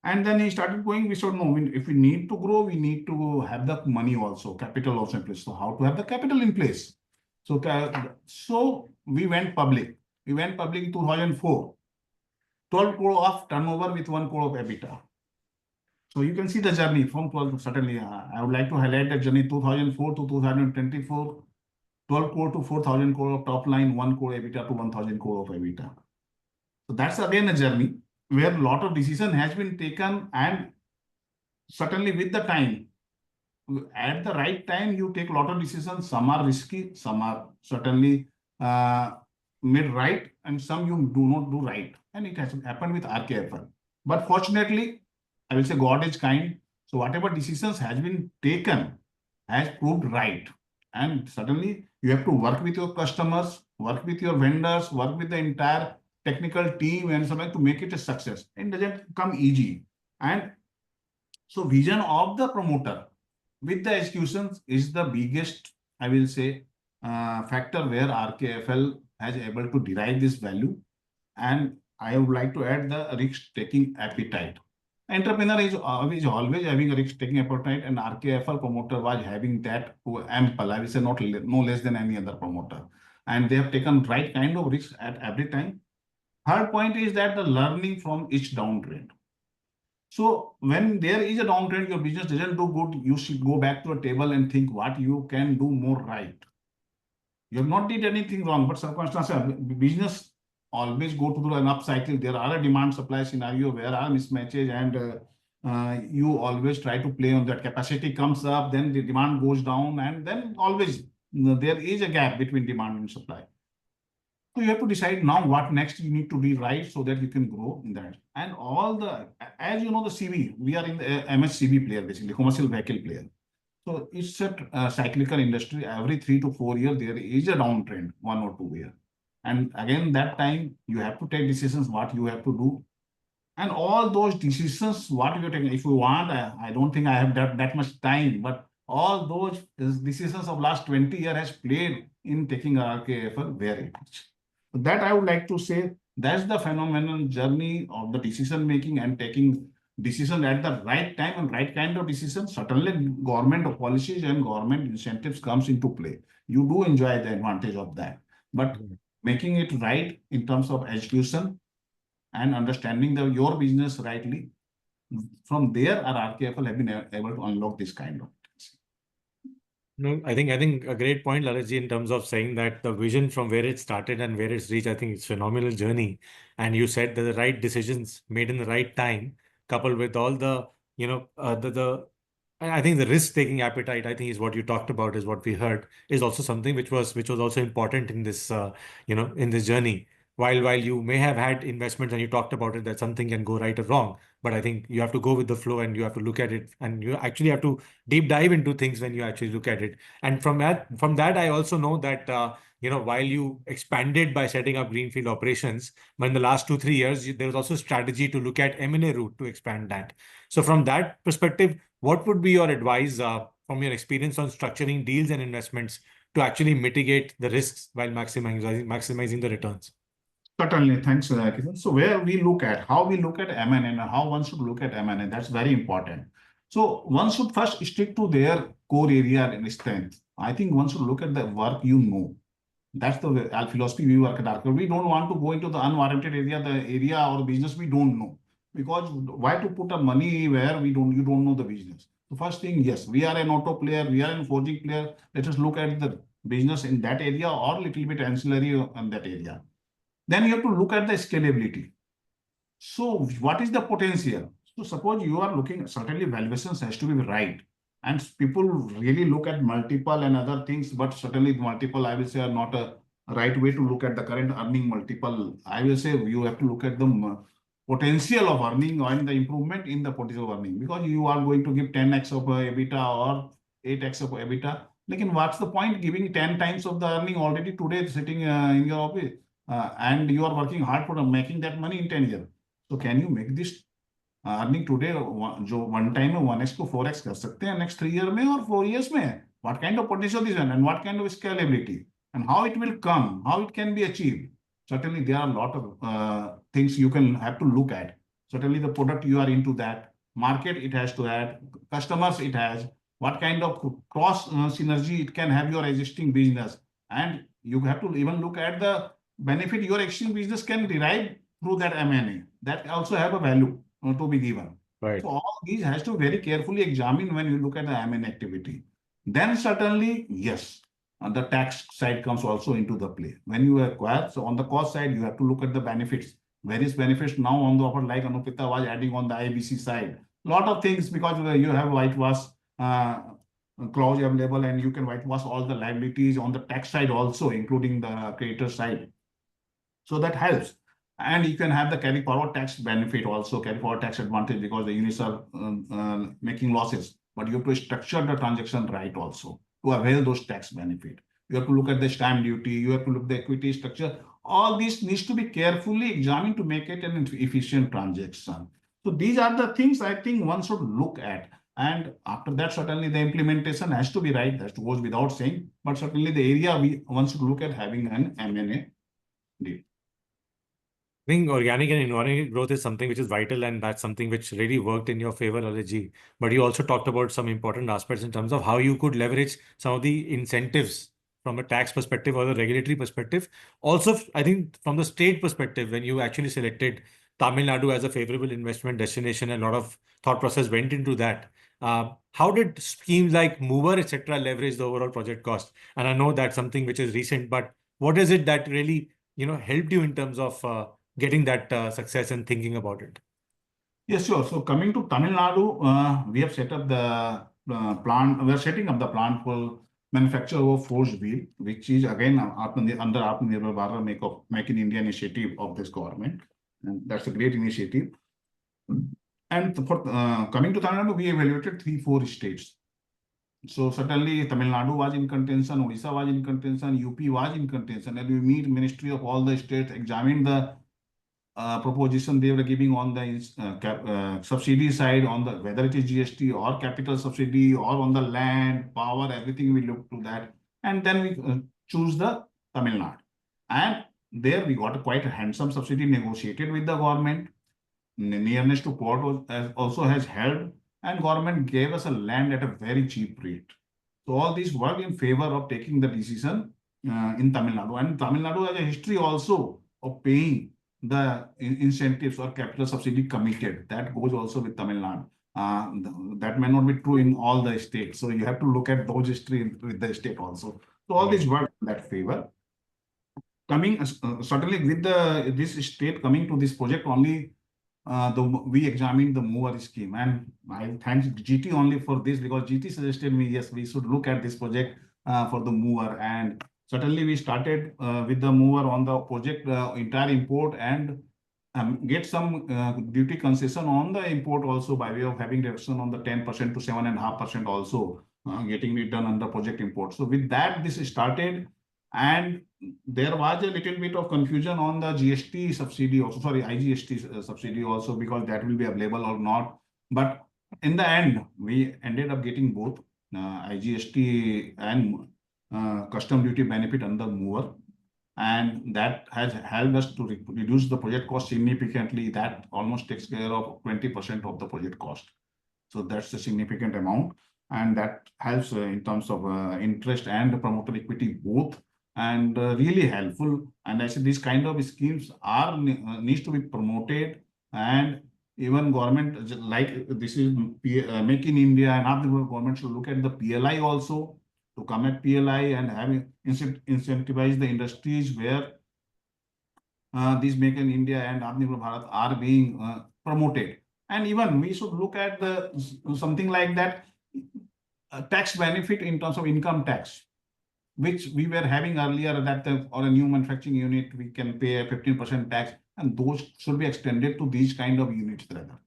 And then he started going. We said, no, if we need to grow, we need to have the money also, capital also in place. So how to have the capital in place? So we went public. We went public in 2004. 12 crore of turnover with 1 crore of EBITDA. So you can see the journey from 12. Certainly, I would like to highlight the journey 2004 to 2024. 12 crore to 4,000 crore of top line, 1 crore EBITDA to 1,000 crore of EBITDA. So that's again a journey where a lot of decision has been taken, and certainly with the time, at the right time, you take a lot of decisions. Some are risky, some are certainly made right, and some you do not do right. And it has happened with RKFL. But fortunately, I will say God is kind. So whatever decisions has been taken has proved right. And certainly you have to work with your customers, work with your vendors, work with the entire technical team and something to make it a success. It doesn't come easy. And so vision of the promoter with the executions is the biggest, I will say, factor where RKFL has able to derive this value. And I would like to add the risk-taking appetite. Entrepreneur is always having a risk-taking appetite, and RKFL promoter was having that ample, I will say not no less than any other promoter. And they have taken right kind of risk at every time. Third point is that the learning from each downtrend. So when there is a downtrend, your business doesn't do good, you should go back to a table and think what you can do more right. You have not did anything wrong, but circumstances, business always go to an up cycle. There are a demand supply scenario where are mismatches, and you always try to play on that. Capacity comes up, then the demand goes down, and then always there is a gap between demand and supply. So you have to decide now what next you need to be right so that you can grow in that. And all the, as you know, the CV, we are in the MSCV player, basically commercial vehicle player. So it's a cyclical industry. Every 3 to 4 years, there is a downtrend, 1 or 2 years. And again, that time you have to take decisions, what you have to do. And all those decisions, what you're taking, if you want, I don't think I have that much time, but all those decisions of last 20 years has played in taking RKFL very much. So that I would like to say, that's the phenomenal journey of the decision making and taking decision at the right time and right kind of decision. Certainly government policies and government incentives comes into play. You do enjoy the advantage of that, but making it right in terms of execution and understanding your business rightly, from there our RKFL have been able to unlock this kind of things. No, I think a great point, Lalajji, in terms of saying that the vision from where it started and where it's reached, I think it's a phenomenal journey. And you said that the right decisions made in the right time, coupled with all the, I think the risk-taking appetite, I think is what you talked about, is what we heard, is also something which was also important in this, in this journey. While you may have had investments and you talked about it, that something can go right or wrong, but I think you have to go with the flow and you have to look at it, and you actually have to deep dive into things when you actually look at it. And from that, I also know that, while you expanded by setting up greenfield operations, but in the last 2-3 years, there was also strategy to look at M&A route to expand that. So from that perspective, what would be your advice from your experience on structuring deals and investments to actually mitigate the risks while maximizing the returns? Certainly, thanks, Kishan. So where we look at, how we look at M&A and how one should look at M&A, that's very important. So one should first stick to their core area and strength. I think one should look at the work you know. That's the philosophy we work at RKFL. We don't want to go into the unwarranted area, the area or business we don't know. Because why to put a money where you don't know the business? The first thing, yes, we are an auto player, we are a forging player. Let us look at the business in that area or a little bit ancillary in that area. Then you have to look at the scalability. So what is the potential? So suppose you are looking, certainly valuations has to be right. And people really look at multiple and other things, but certainly multiple, I will say, are not a right way to look at the current earning multiple. I will say you have to look at the potential of earning and the improvement in the potential of earning, because you are going to give 10x of EBITDA or 8x of EBITDA. Like, what's the point giving 10 times of the earning already today sitting in your office? And you are working hard for making that money in 10 years. So can you make this earning today one time 1x to 4x कर सकते हैं next 3 years में or 4 years में? What kind of potential is and what kind of scalability and how it will come, how it can be achieved? Certainly there are a lot of things you can have to look at. Certainly the product you are into, that market it has to add, customers it has, what kind of cross synergy it can have your existing business, and you have to even look at the benefit your existing business can derive through that M&A. That also have a value to be given. Right. So all these has to very carefully examine when you look at the M&A activity. Then certainly, yes, the tax side comes also into the play. When you acquire, so on the cost side, you have to look at the benefits. Various benefits now on the offer, like Anupita was adding on the IBC side. Lot of things, because you have whitewash clause available and you can whitewash all the liabilities on the tax side also, including the creditor side. So that helps. And you can have the carry forward tax benefit also, carry forward tax advantage, because the units are making losses. But you have to structure the transaction right also to avail those tax benefit. You have to look at the stamp duty, you have to look at the equity structure. All this needs to be carefully examined to make it an efficient transaction. So these are the things I think one should look at. And after that, certainly the implementation has to be right. That goes without saying. But certainly the area one should look at having an M&A deal. think organic and inorganic growth is something which is vital, and that's something which really worked in your favor, Lalaji. But you also talked about some important aspects in terms of how you could leverage some of the incentives from a tax perspective or the regulatory perspective. Also, I think from the state perspective, when you actually selected Tamil Nadu as a favorable investment destination, a lot of thought process went into that. How did schemes like Mover, etc., leverage the overall project cost? And I know that's something which is recent, but what is it that really helped you in terms of getting that success and thinking about it? Yes, sure. So coming to Tamil Nadu, we have set up the plant. We are setting up the plant for manufacture of forged wheel, which is again under Atmanirbhar Bharat Make in India initiative of this government, and that's a great initiative. And for coming to Tamil Nadu, we evaluated 3-4 states. So certainly Tamil Nadu was in contention, Odisha was in contention, UP was in contention, and we meet Ministry of all the states, examine the proposition they were giving on the subsidy side, on the whether it is GST or capital subsidy or on the land, power, everything we look to that, and then we choose the Tamil Nadu, and there we got a quite a handsome subsidy negotiated with the government. Nearness to port also has helped, and government gave us a land at a very cheap rate. So all these work in favor of taking the decision in Tamil Nadu, and Tamil Nadu has a history also of paying the incentives or capital subsidy committed. That goes also with Tamil Nadu. That may not be true in all the states. So you have to look at those history with the state also. So all these work in that favor. Coming certainly with this state coming to this project only, we examined the mover scheme, and I thank GT only for this, because GT suggested me, yes, we should look at this project for the mover, and certainly we started with the mover on the project entire import, and get some duty concession on the import also, by way of having reduction on the 10% to 7.5% also getting it done under project import. So with that, this started, and there was a little bit of confusion on the GST subsidy also, sorry, IGST subsidy also, because that will be available or not. But in the end, we ended up getting both IGST and custom duty benefit under mover. And that has helped us to reduce the project cost significantly. That almost takes care of 20% of the project cost. So that's a significant amount. And that helps in terms of interest and promoter equity both, and really helpful. And I say these kind of schemes are needs to be promoted, and even government, like this is Make in India, and other government should look at the PLI also, to come at PLI and have incentivize the industries where these Make in India and Atmanirbhar Bharat are being promoted. And even we should look at the something like that tax benefit in terms of income tax, which we were having earlier, that or a new manufacturing unit, we can pay a 15% tax, and those should be extended to these kind of units rather.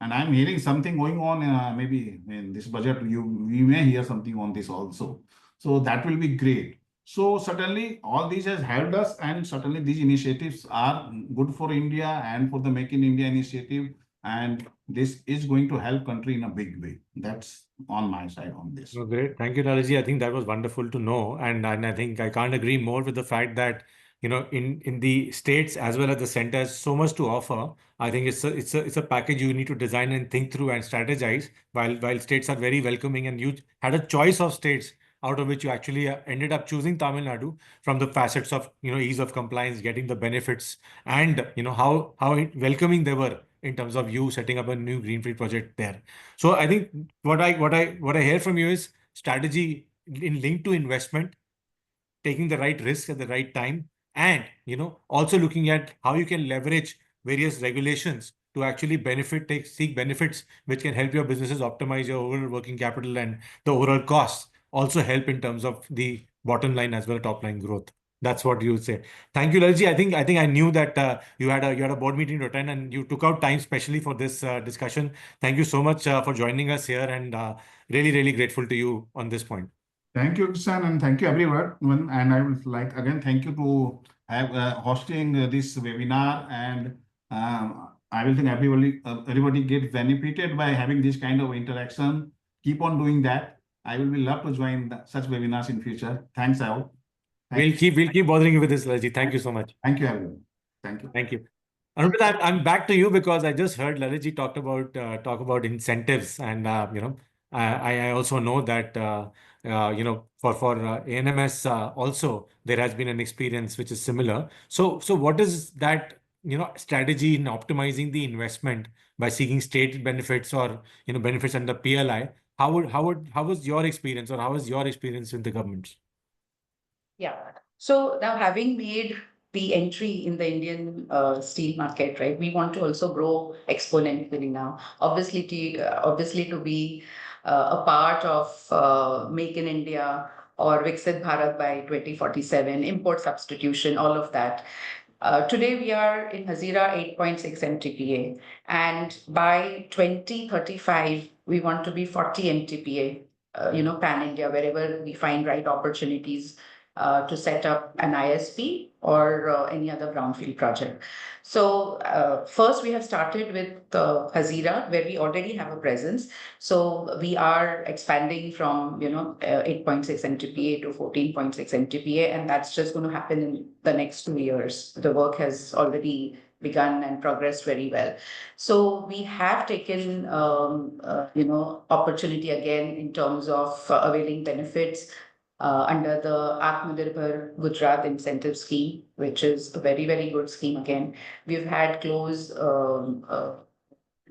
And I'm hearing something going on, maybe in this budget, we may hear something on this also. So that will be great. So certainly all these has helped us, and certainly these initiatives are good for India and for the Make in India initiative. And this is going to help country in a big way. That's on my side on this. Oh, great. Thank you, Lalaji. I think that was wonderful to know. And I think I can't agree more with the fact that, in the states as well as the center has so much to offer. I think it's a package you need to design and think through and strategize, while states are very welcoming, and you had a choice of states out of which you actually ended up choosing Tamil Nadu from the facets of, ease of compliance, getting the benefits, and, how welcoming they were in terms of you setting up a new greenfield project there. So I think what I hear from you is strategy in linked to investment, taking the right risk at the right time, and also looking at how you can leverage various regulations to actually seek benefits which can help your businesses optimize your overall working capital, and the overall costs also help in terms of the bottom line as well as top line growth. That's what you would say. Thank you, Lalji. I think I knew that you had a board meeting to attend, and you took out time specially for this discussion. Thank you so much for joining us here, and really, really grateful to you on this point. Thank you, Kishan, and thank you everyone. And I would like again thank you to have hosting this webinar, and I will think everybody get benefited by having this kind of interaction. Keep on doing that. I will be love to join such webinars in future. Thanks, all. We'll keep bothering you with this, Lalji. Thank you so much. Thank you, everyone. Thank you. Thank you. Anurita, I'm back to you because I just heard Lalitji talk about incentives, and I also know that for ANMS also there has been an experience which is similar. So what is that strategy in optimizing the investment by seeking state benefits or benefits under PLI? How was your experience, or how was your experience with the government? Yeah. So now, having made the entry in the Indian steel market, right, we want to also grow exponentially now. Obviously, to be a part of Make in India or Viksit Bharat by 2047, import substitution, all of that. Today we are in Hazira 8.6 MTPA, and by 2035 we want to be 40 MTPA. Pan India, wherever we find right opportunities to set up an ISP or any other brownfield project. So first we have started with Hazira, where we already have a presence. So we are expanding from 8.6 MTPA to 14.6 MTPA, and that's just going to happen in the next 2 years. The work has already begun and progressed very well. So we have taken opportunity again in terms of availing benefits under the Atmanirbhar Gujarat incentive scheme, which is a very, very good scheme again. We've had close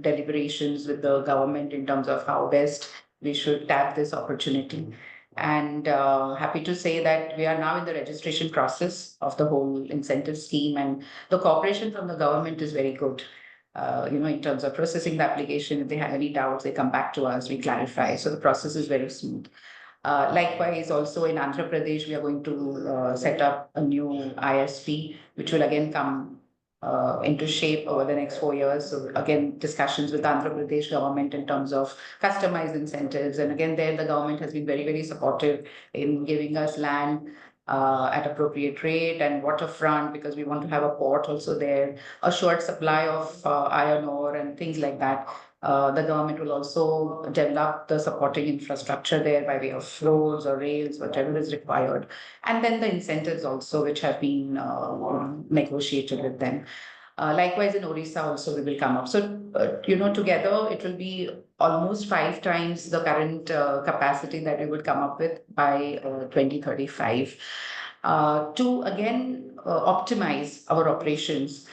deliberations with the government in terms of how best we should tap this opportunity. And happy to say that we are now in the registration process of the whole incentive scheme, and the cooperation from the government is very good. In terms of processing the application, if they have any doubts, they come back to us, we clarify. So the process is very smooth. Likewise, also in Andhra Pradesh, we are going to set up a new ISP, which will again come into shape over the next 4 years. So again, discussions with Andhra Pradesh government in terms of customized incentives. And again, there the government has been very, very supportive in giving us land at appropriate rate and waterfront, because we want to have a port also there, assured supply of iron ore and things like that. The government will also develop the supporting infrastructure there by way of roads or rails, whatever is required. And then the incentives also, which have been negotiated with them. Likewise, in Orissa also we will come up. So, together it will be almost 5 times the current capacity that we would come up with by 2035. To again optimize our operations,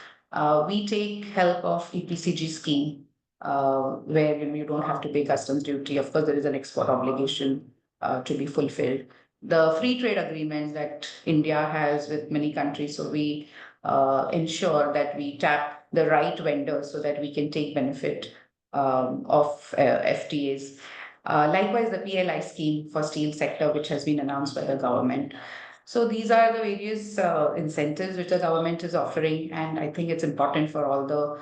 we take help of EPCG scheme, where you don't have to pay customs duty. Of course, there is an export obligation to be fulfilled. The free trade agreements that India has with many countries, so we ensure that we tap the right vendors so that we can take benefit of FTAs. Likewise, the PLI scheme for steel sector, which has been announced by the government. So these are the various incentives which the government is offering, and I think it's important for all the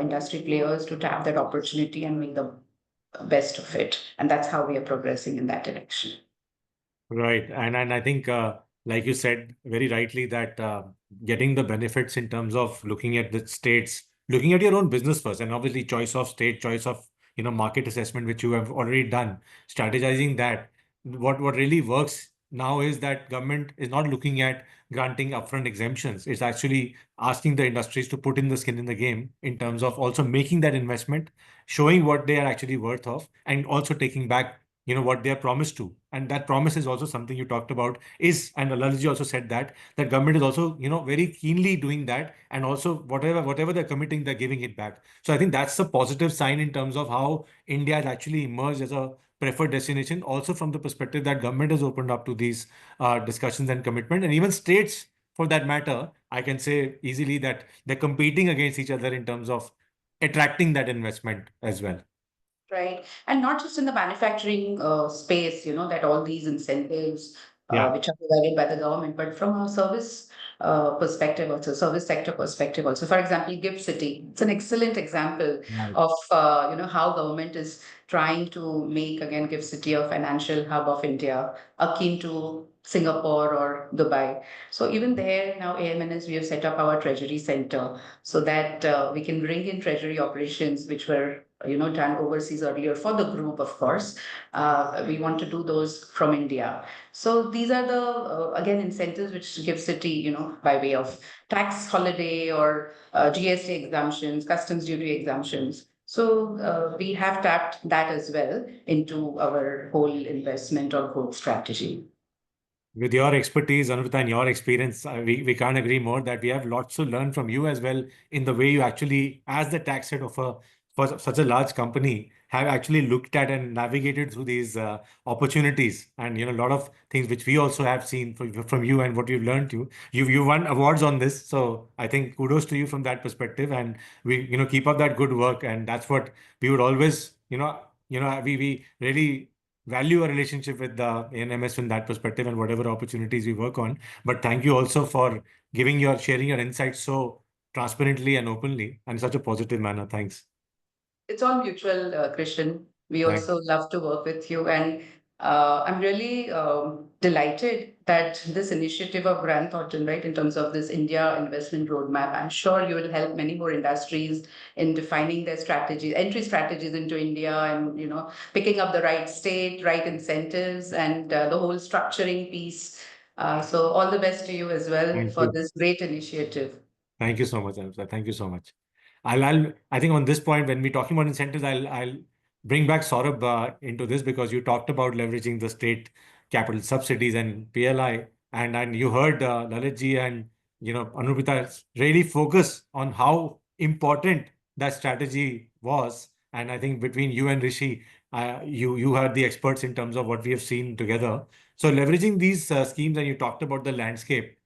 industry players to tap that opportunity and make the best of it. And that's how we are progressing in that direction. Right. And I think, like you said very rightly, that getting the benefits in terms of looking at the states, looking at your own business first, and obviously choice of state, choice of market assessment, which you have already done, strategizing that. What really works now is that government is not looking at granting upfront exemptions. It's actually asking the industries to put in the skin in the game in terms of also making that investment, showing what they are actually worth of, and also taking back what they are promised to. And that promise is also something you talked about and Lalalji also said that government is also very keenly doing that, and also whatever they're committing, they're giving it back. So I think that's a positive sign in terms of how India has actually emerged as a preferred destination, also from the perspective that government has opened up to these discussions and commitment. And even states, for that matter, I can say easily that they're competing against each other in terms of attracting that investment as well. Right. And not just in the manufacturing space, that all these incentives, which are provided by the government, but from a service perspective also, service sector perspective also. For example, Gift City, it's an excellent example of, how government is trying to make, again, GIFT City a financial hub of India, akin to Singapore or Dubai. So even there now, AMNS, we have set up our treasury center so that we can bring in treasury operations which were done overseas earlier for the group, of course. We want to do those from India. So these are the again incentives which GIFT City, by way of tax holiday or GST exemptions, customs duty exemptions. So we have tapped that as well into our whole investment or growth strategy. With your expertise, Anurita, and your experience, we can't agree more that we have lots to learn from you as well in the way you actually, as the tax head of for such a large company, have actually looked at and navigated through these opportunities, and a lot of things which we also have seen from you and what you've learned. You won awards on this, so I think kudos to you from that perspective, and we keep up that good work, and that's what we would always we really value a relationship with the ANMS from that perspective and whatever opportunities we work on. But thank you also for sharing your insights so transparently and openly and in such a positive manner. Thanks. It's all mutual, Christian. We Thanks. also love to work with you. And I'm really delighted that this initiative of Grant Thornton, right, in terms of this India investment roadmap, I'm sure you will help many more industries in defining their strategies, entry strategies into India, and picking up the right state, right incentives, and the whole structuring piece. So all the best to you as well Thank for you. this great initiative. Thank you so much, Anusha. Thank you so much. I think on this point, when we're talking about incentives, I'll bring back Saurabh into this, because you talked about leveraging the state capital subsidies and PLI, and you heard Lalit ji and Anurita really focus on how important that strategy was. And I think between you and Rishi, you heard the experts in terms of what we have seen together. So leveraging these schemes, and you talked about the landscape.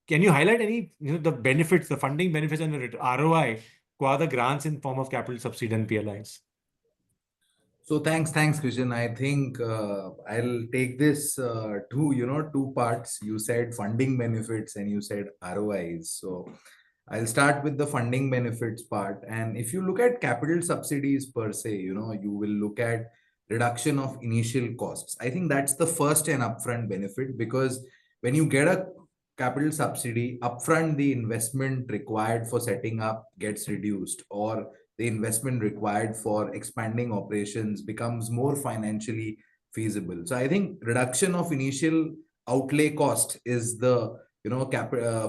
Can you highlight any, the benefits, the funding benefits and the ROI qua the grants in form of capital subsidy and PLIs? So thanks, Christian. I think I'll take this two parts. You said funding benefits and you said ROIs. So I'll start with the funding benefits part. And if you look at capital subsidies per se, you will look at reduction of initial costs. I think that's the first and upfront benefit, because when you get a capital subsidy upfront, the investment required for setting up gets reduced, or the investment required for expanding operations becomes more financially feasible. So I think reduction of initial outlay cost is the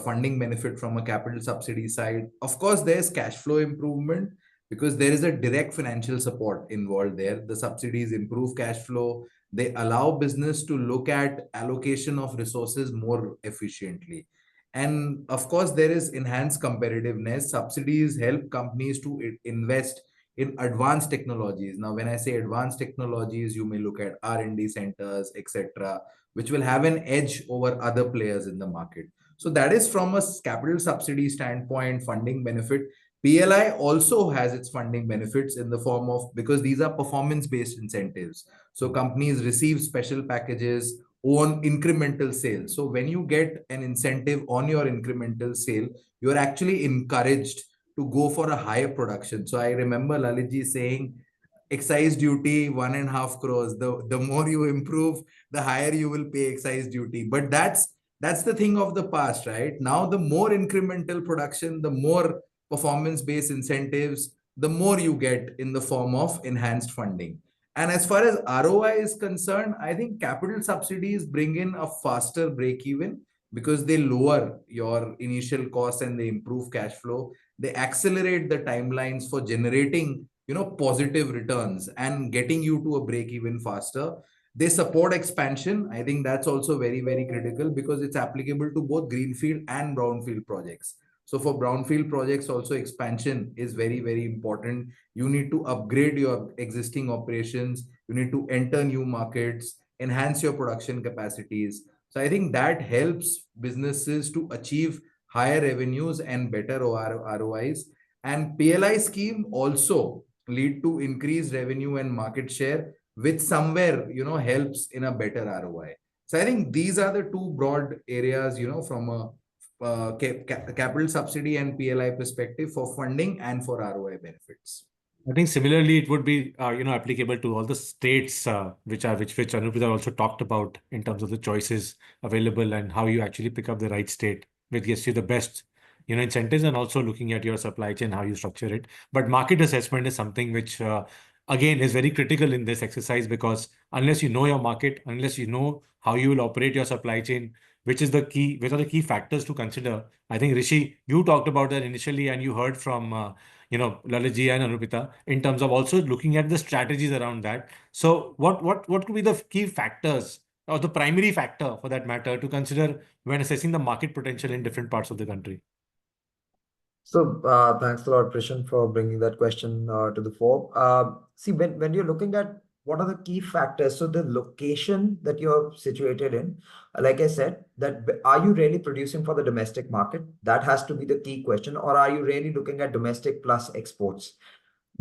funding benefit from a capital subsidy side. Of course, there's cash flow improvement because there is a direct financial support involved there. The subsidies improve cash flow. They allow business to look at allocation of resources more efficiently. And of course, there is enhanced competitiveness. Subsidies help companies to invest in advanced technologies. Now, when I say advanced technologies, you may look at R&D centers, etc., which will have an edge over other players in the market. So that is from a capital subsidy standpoint, funding benefit. PLI also has its funding benefits in the form of, because these are performance-based incentives. So companies receive special packages on incremental sales. So when you get an incentive on your incremental sale, you're actually encouraged to go for a higher production. So I remember Lalitji saying, excise duty 1.5 crores. The more you improve, the higher you will pay excise duty. But that's the thing of the past, right? Now, the more incremental production, the more performance-based incentives, the more you get in the form of enhanced funding. And as far as ROI is concerned, I think capital subsidies bring in a faster break-even because they lower your initial costs and they improve cash flow. They accelerate the timelines for generating, positive returns and getting you to a break-even faster. They support expansion. I think that's also very, very critical because it's applicable to both greenfield and brownfield projects. So for brownfield projects, also expansion is very, very important. You need to upgrade your existing operations. You need to enter new markets, enhance your production capacities. So I think that helps businesses to achieve higher revenues and better ROIs. And PLI scheme also lead to increased revenue and market share, which somewhere, helps in a better ROI. So I think these are the two broad areas, from a capital subsidy and PLI perspective for funding and for ROI benefits. I think similarly, it would be applicable to all the states which Anupita also talked about in terms of the choices available and how you actually pick up the right state, which gives you the best incentives, and also looking at your supply chain, how you structure it. But market assessment is something which again is very critical in this exercise, because unless you know your market, unless you know how you will operate your supply chain, which are the key factors to consider. I think Rishi, you talked about that initially, and you heard from Lalitji and Anupita in terms of also looking at the strategies around that. So what could be the key factors or the primary factor for that matter to consider when assessing the market potential in different parts of the country? So thanks a lot, Krishan, for bringing that question to the fore. See, when you're looking at what are the key factors, so the location that you're situated in, like I said, that are you really producing for the domestic market? That has to be the key question. Or are you really looking at domestic plus exports?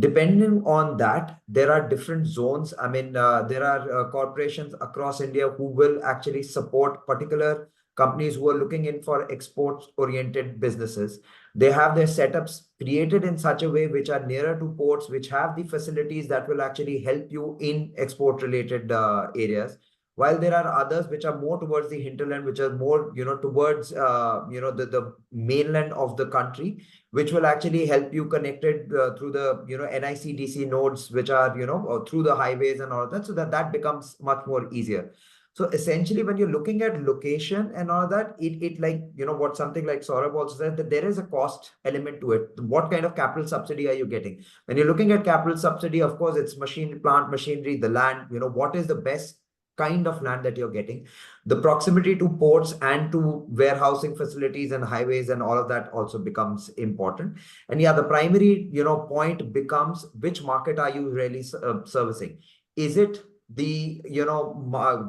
Depending on that, there are different zones. I mean, there are corporations across India who will actually support particular companies who are looking in for export-oriented businesses. They have their setups created in such a way which are nearer to ports, which have the facilities that will actually help you in export-related areas. While there are others which are more towards the hinterland, which are more, towards, the mainland of the country, which will actually help you connected through the, NICDC nodes, which are, through the highways and all of that, so that becomes much more easier. So essentially, when you're looking at location and all that, it like, what something like Saurabh also said, that there is a cost element to it. What kind of capital subsidy are you getting? When you're looking at capital subsidy, of course, it's plant machinery, the land, what is the best kind of land that you're getting, the proximity to ports and to warehousing facilities and highways and all of that also becomes important. And yeah, the primary point becomes, which market are you really servicing? Is it the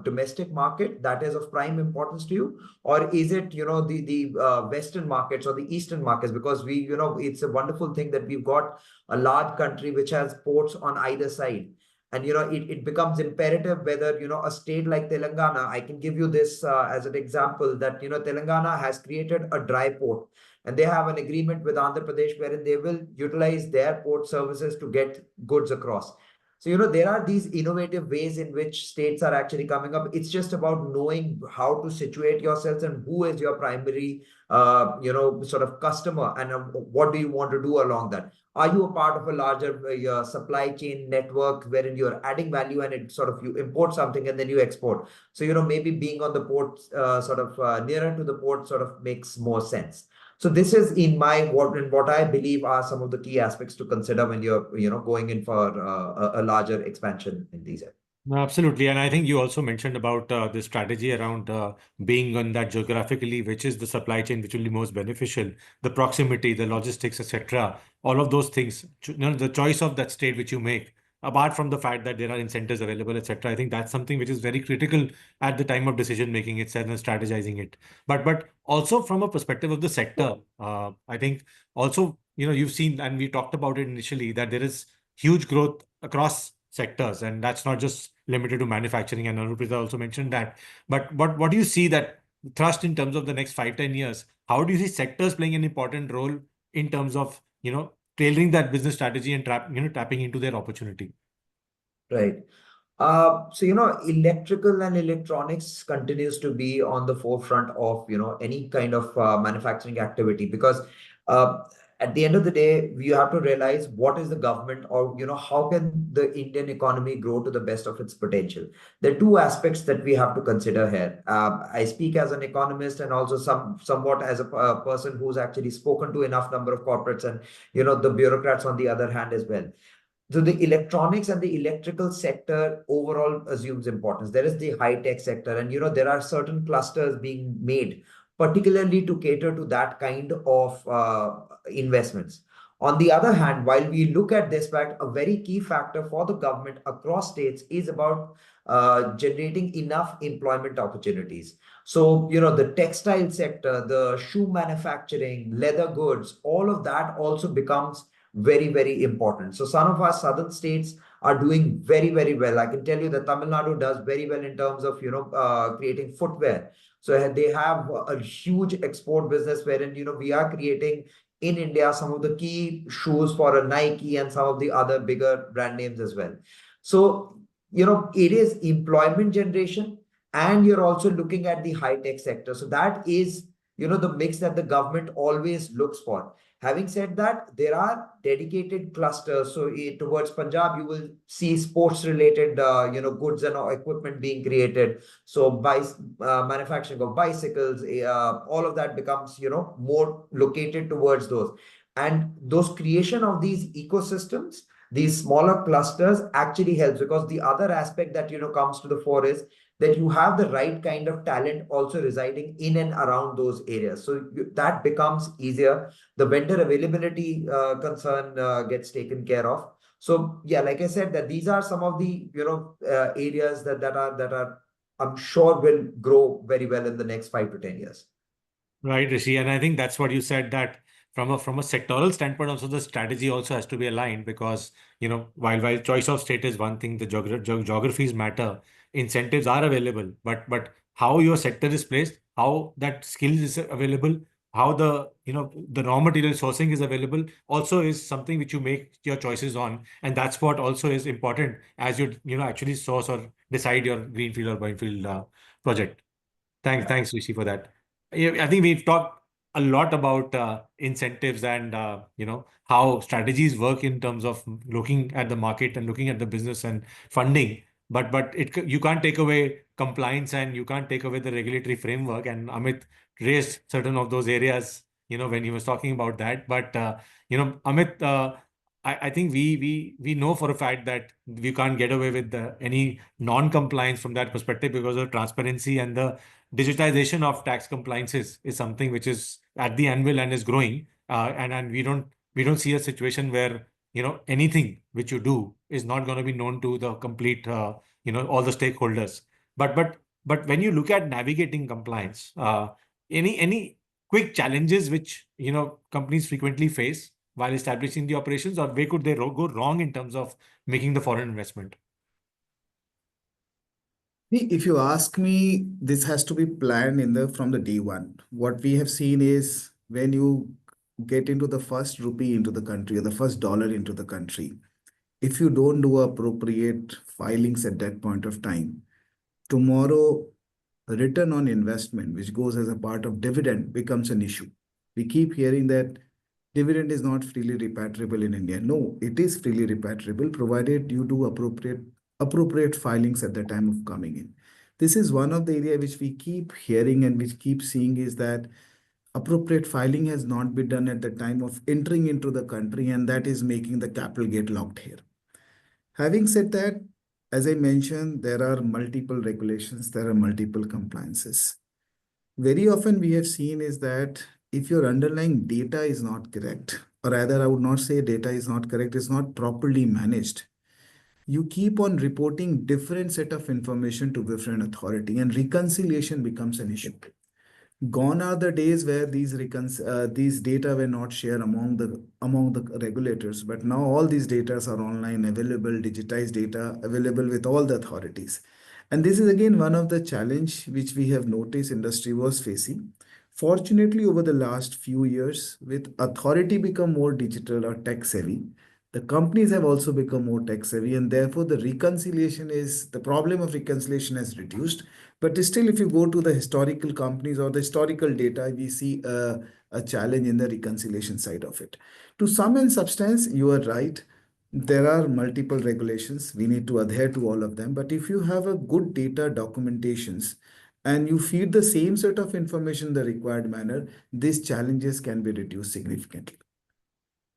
domestic market that is of prime importance to you, or is it the western markets or the eastern markets? Because we it's a wonderful thing that we've got a large country which has ports on either side. And it becomes imperative whether a state like Telangana, I can give you this as an example, that Telangana has created a dry port, and they have an agreement with Andhra Pradesh wherein they will utilize their port services to get goods across. So there are these innovative ways in which states are actually coming up. It's just about knowing how to situate yourselves and who is your primary sort of customer, and what do you want to do along that. Are you a part of a larger supply chain network wherein you're adding value, and it sort of, you import something and then you export? So, maybe being on the port, nearer to the port sort of makes more sense. So this is in what I believe are some of the key aspects to consider when you're, going in for a larger expansion in these areas. No, absolutely. And I think you also mentioned about the strategy around being on that geographically, which is the supply chain, which will be most beneficial, the proximity, the logistics, etc. All of those things, the choice of that state which you make, apart from the fact that there are incentives available, etc. I think that's something which is very critical at the time of decision making itself and strategizing it. But also from a perspective of the sector, I think also, you've seen, and we talked about it initially, that there is huge growth across sectors, and that's not just limited to manufacturing. And Anupita also mentioned that. But what do you see that thrust in terms of the next 5-10 years? How do you see sectors playing an important role in terms of tailoring that business strategy and tapping into their opportunity? Right. So electrical and electronics continues to be on the forefront of any kind of manufacturing activity, because at the end of the day, we have to realize what is the government, or how can the Indian economy grow to the best of its potential. There are two aspects that we have to consider here. I speak as an economist, and also somewhat as a person who's actually spoken to enough number of corporates and the bureaucrats on the other hand as well. So the electronics and the electrical sector overall assumes importance. There is the high-tech sector, and there are certain clusters being made, particularly to cater to that kind of investments. On the other hand, while we look at this fact, a very key factor for the government across states is about generating enough employment opportunities. So, the textile sector, the shoe manufacturing, leather goods, all of that also becomes very, very important. So some of our southern states are doing very, very well. I can tell you that Tamil Nadu does very well in terms of, creating footwear. So they have a huge export business wherein, we are creating in India, some of the key shoes for a Nike and some of the other bigger brand names as well. So, it is employment generation, and you're also looking at the high tech sector. So that is, the mix that the government always looks for. Having said that, there are dedicated clusters. So towards Punjab, you will see sports related, goods and equipment being created. So by manufacturing of bicycles, all of that becomes, more located towards those. And those creation of these ecosystems, these smaller clusters actually helps, because the other aspect that, comes to the fore is that you have the right kind of talent also residing in and around those areas. So that becomes easier. The vendor availability concern gets taken care of. So yeah, like I said, that these are some of the areas that are I'm sure will grow very well in the next 5 to 10 years. Right, Rishi, and I think that's what you said, that from a sectoral standpoint, also the strategy also has to be aligned, because while choice of state is one thing, the geographies matter, incentives are available, but how your sector is placed, how that skill is available, how the raw material sourcing is available, also is something which you make your choices on, and that's what also is important as you actually source or decide your greenfield or brownfield project. Thanks, Rishi, for that. Yeah, I think we've talked a lot about incentives and how strategies work in terms of looking at the market and looking at the business and funding. But you can't take away compliance, and you can't take away the regulatory framework. And Amit raised certain of those areas, when he was talking about that. But Amit, I think we know for a fact that we can't get away with any non-compliance from that perspective, because of transparency, and the digitization of tax compliances is something which is at the anvil and is growing. And we don't see a situation where anything which you do is not going to be known to the complete all the stakeholders. But when you look at navigating compliance, any quick challenges which companies frequently face while establishing the operations, or where could they go wrong in terms of making the foreign investment? If you ask me, this has to be planned from the day one. What we have seen is when you get into the first rupee into the country or the first dollar into the country, if you don't do appropriate filings at that point of time, tomorrow return on investment, which goes as a part of dividend, becomes an issue. We keep hearing that dividend is not freely repatriable in India. No, it is freely repatriable, provided you do appropriate filings at the time of coming in. This is one of the areas which we keep hearing and which keep seeing, is that appropriate filing has not been done at the time of entering into the country, and that is making the capital get locked here. Having said that, as I mentioned, there are multiple regulations, there are multiple compliances. Very often we have seen is that if your underlying data is not correct, or rather I would not say data is not correct, it's not properly managed, you keep on reporting different set of information to different authority, and reconciliation becomes an issue. Gone are the days where these data were not shared among the regulators, but now all these data are online, available, digitized data available with all the authorities. And this is again one of the challenge which we have noticed industry was facing. Fortunately, over the last few years, with authority become more digital or tech savvy, the companies have also become more tech savvy, and therefore the problem of reconciliation has reduced. But still, if you go to the historical companies or the historical data, we see a challenge in the reconciliation side of it. To sum and substance, you are right. There are multiple regulations. We need to adhere to all of them. But if you have a good data documentations and you feed the same set of information in the required manner, these challenges can be reduced significantly.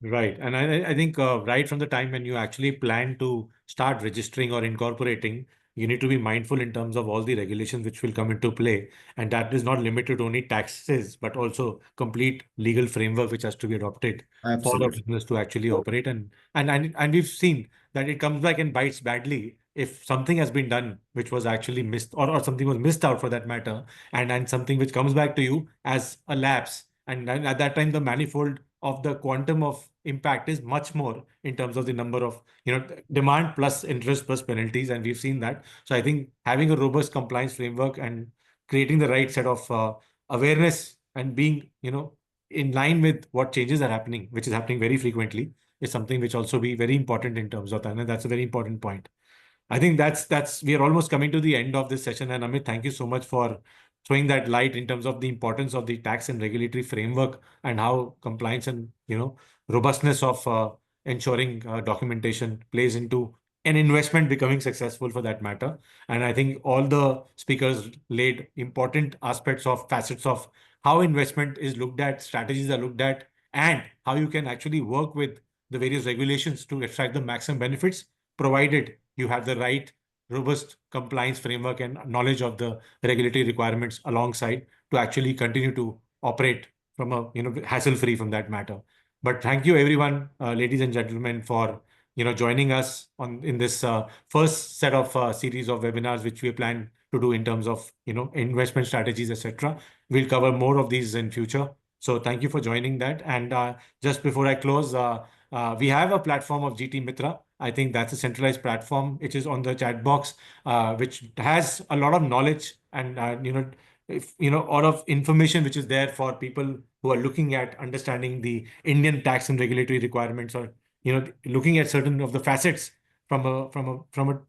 Right. And I think right from the time when you actually plan to start registering or incorporating, you need to be mindful in terms of all the regulations which will come into play. And that is not limited to only taxes, but also complete legal framework which has to be adopted for a Absolutely. business to actually operate. And we've seen that it comes back and bites badly if something has been done which was actually missed, or something was missed out for that matter, and something which comes back to you as a lapse. And then at that time, the manifold of the quantum of impact is much more in terms of the number of demand plus interest plus penalties, and we've seen that. So I think having a robust compliance framework and creating the right set of awareness and being in line with what changes are happening, which is happening very frequently, is something which also be very important in terms of that. And that's a very important point. I think we are almost coming to the end of this session. And Amit, thank you so much for throwing that light in terms of the importance of the tax and regulatory framework and how compliance and, robustness of ensuring documentation plays into an investment becoming successful for that matter. And I think all the speakers laid important aspects of facets of how investment is looked at, strategies are looked at, and how you can actually work with the various regulations to extract the maximum benefits, provided you have the right robust compliance framework and knowledge of the regulatory requirements alongside to actually continue to operate from a hassle-free from that matter. But thank you everyone, ladies and gentlemen, for joining us in this first set of series of webinars which we plan to do in terms of investment strategies, etc. We'll cover more of these in future. So thank you for joining that. And just before I close, we have a platform of GT Mitra. I think that's a centralized platform which is on the chat box, which has a lot of knowledge and all of information which is there for people who are looking at understanding the Indian tax and regulatory requirements, or looking at certain of the facets from a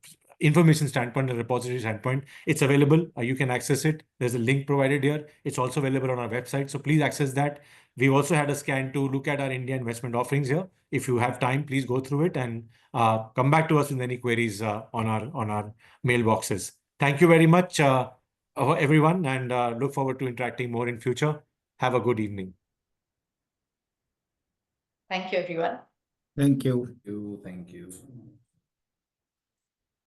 information standpoint and repository standpoint. It's available. You can access it. There's a link provided here. It's also available on our website. So please access that. We've also had a scan to look at our India investment offerings here. If you have time, please go through it and come back to us with any queries on our mailboxes. Thank you very much, everyone, and look forward to interacting more in future. Have a good evening. Thank you, everyone. Thank you. Thank you.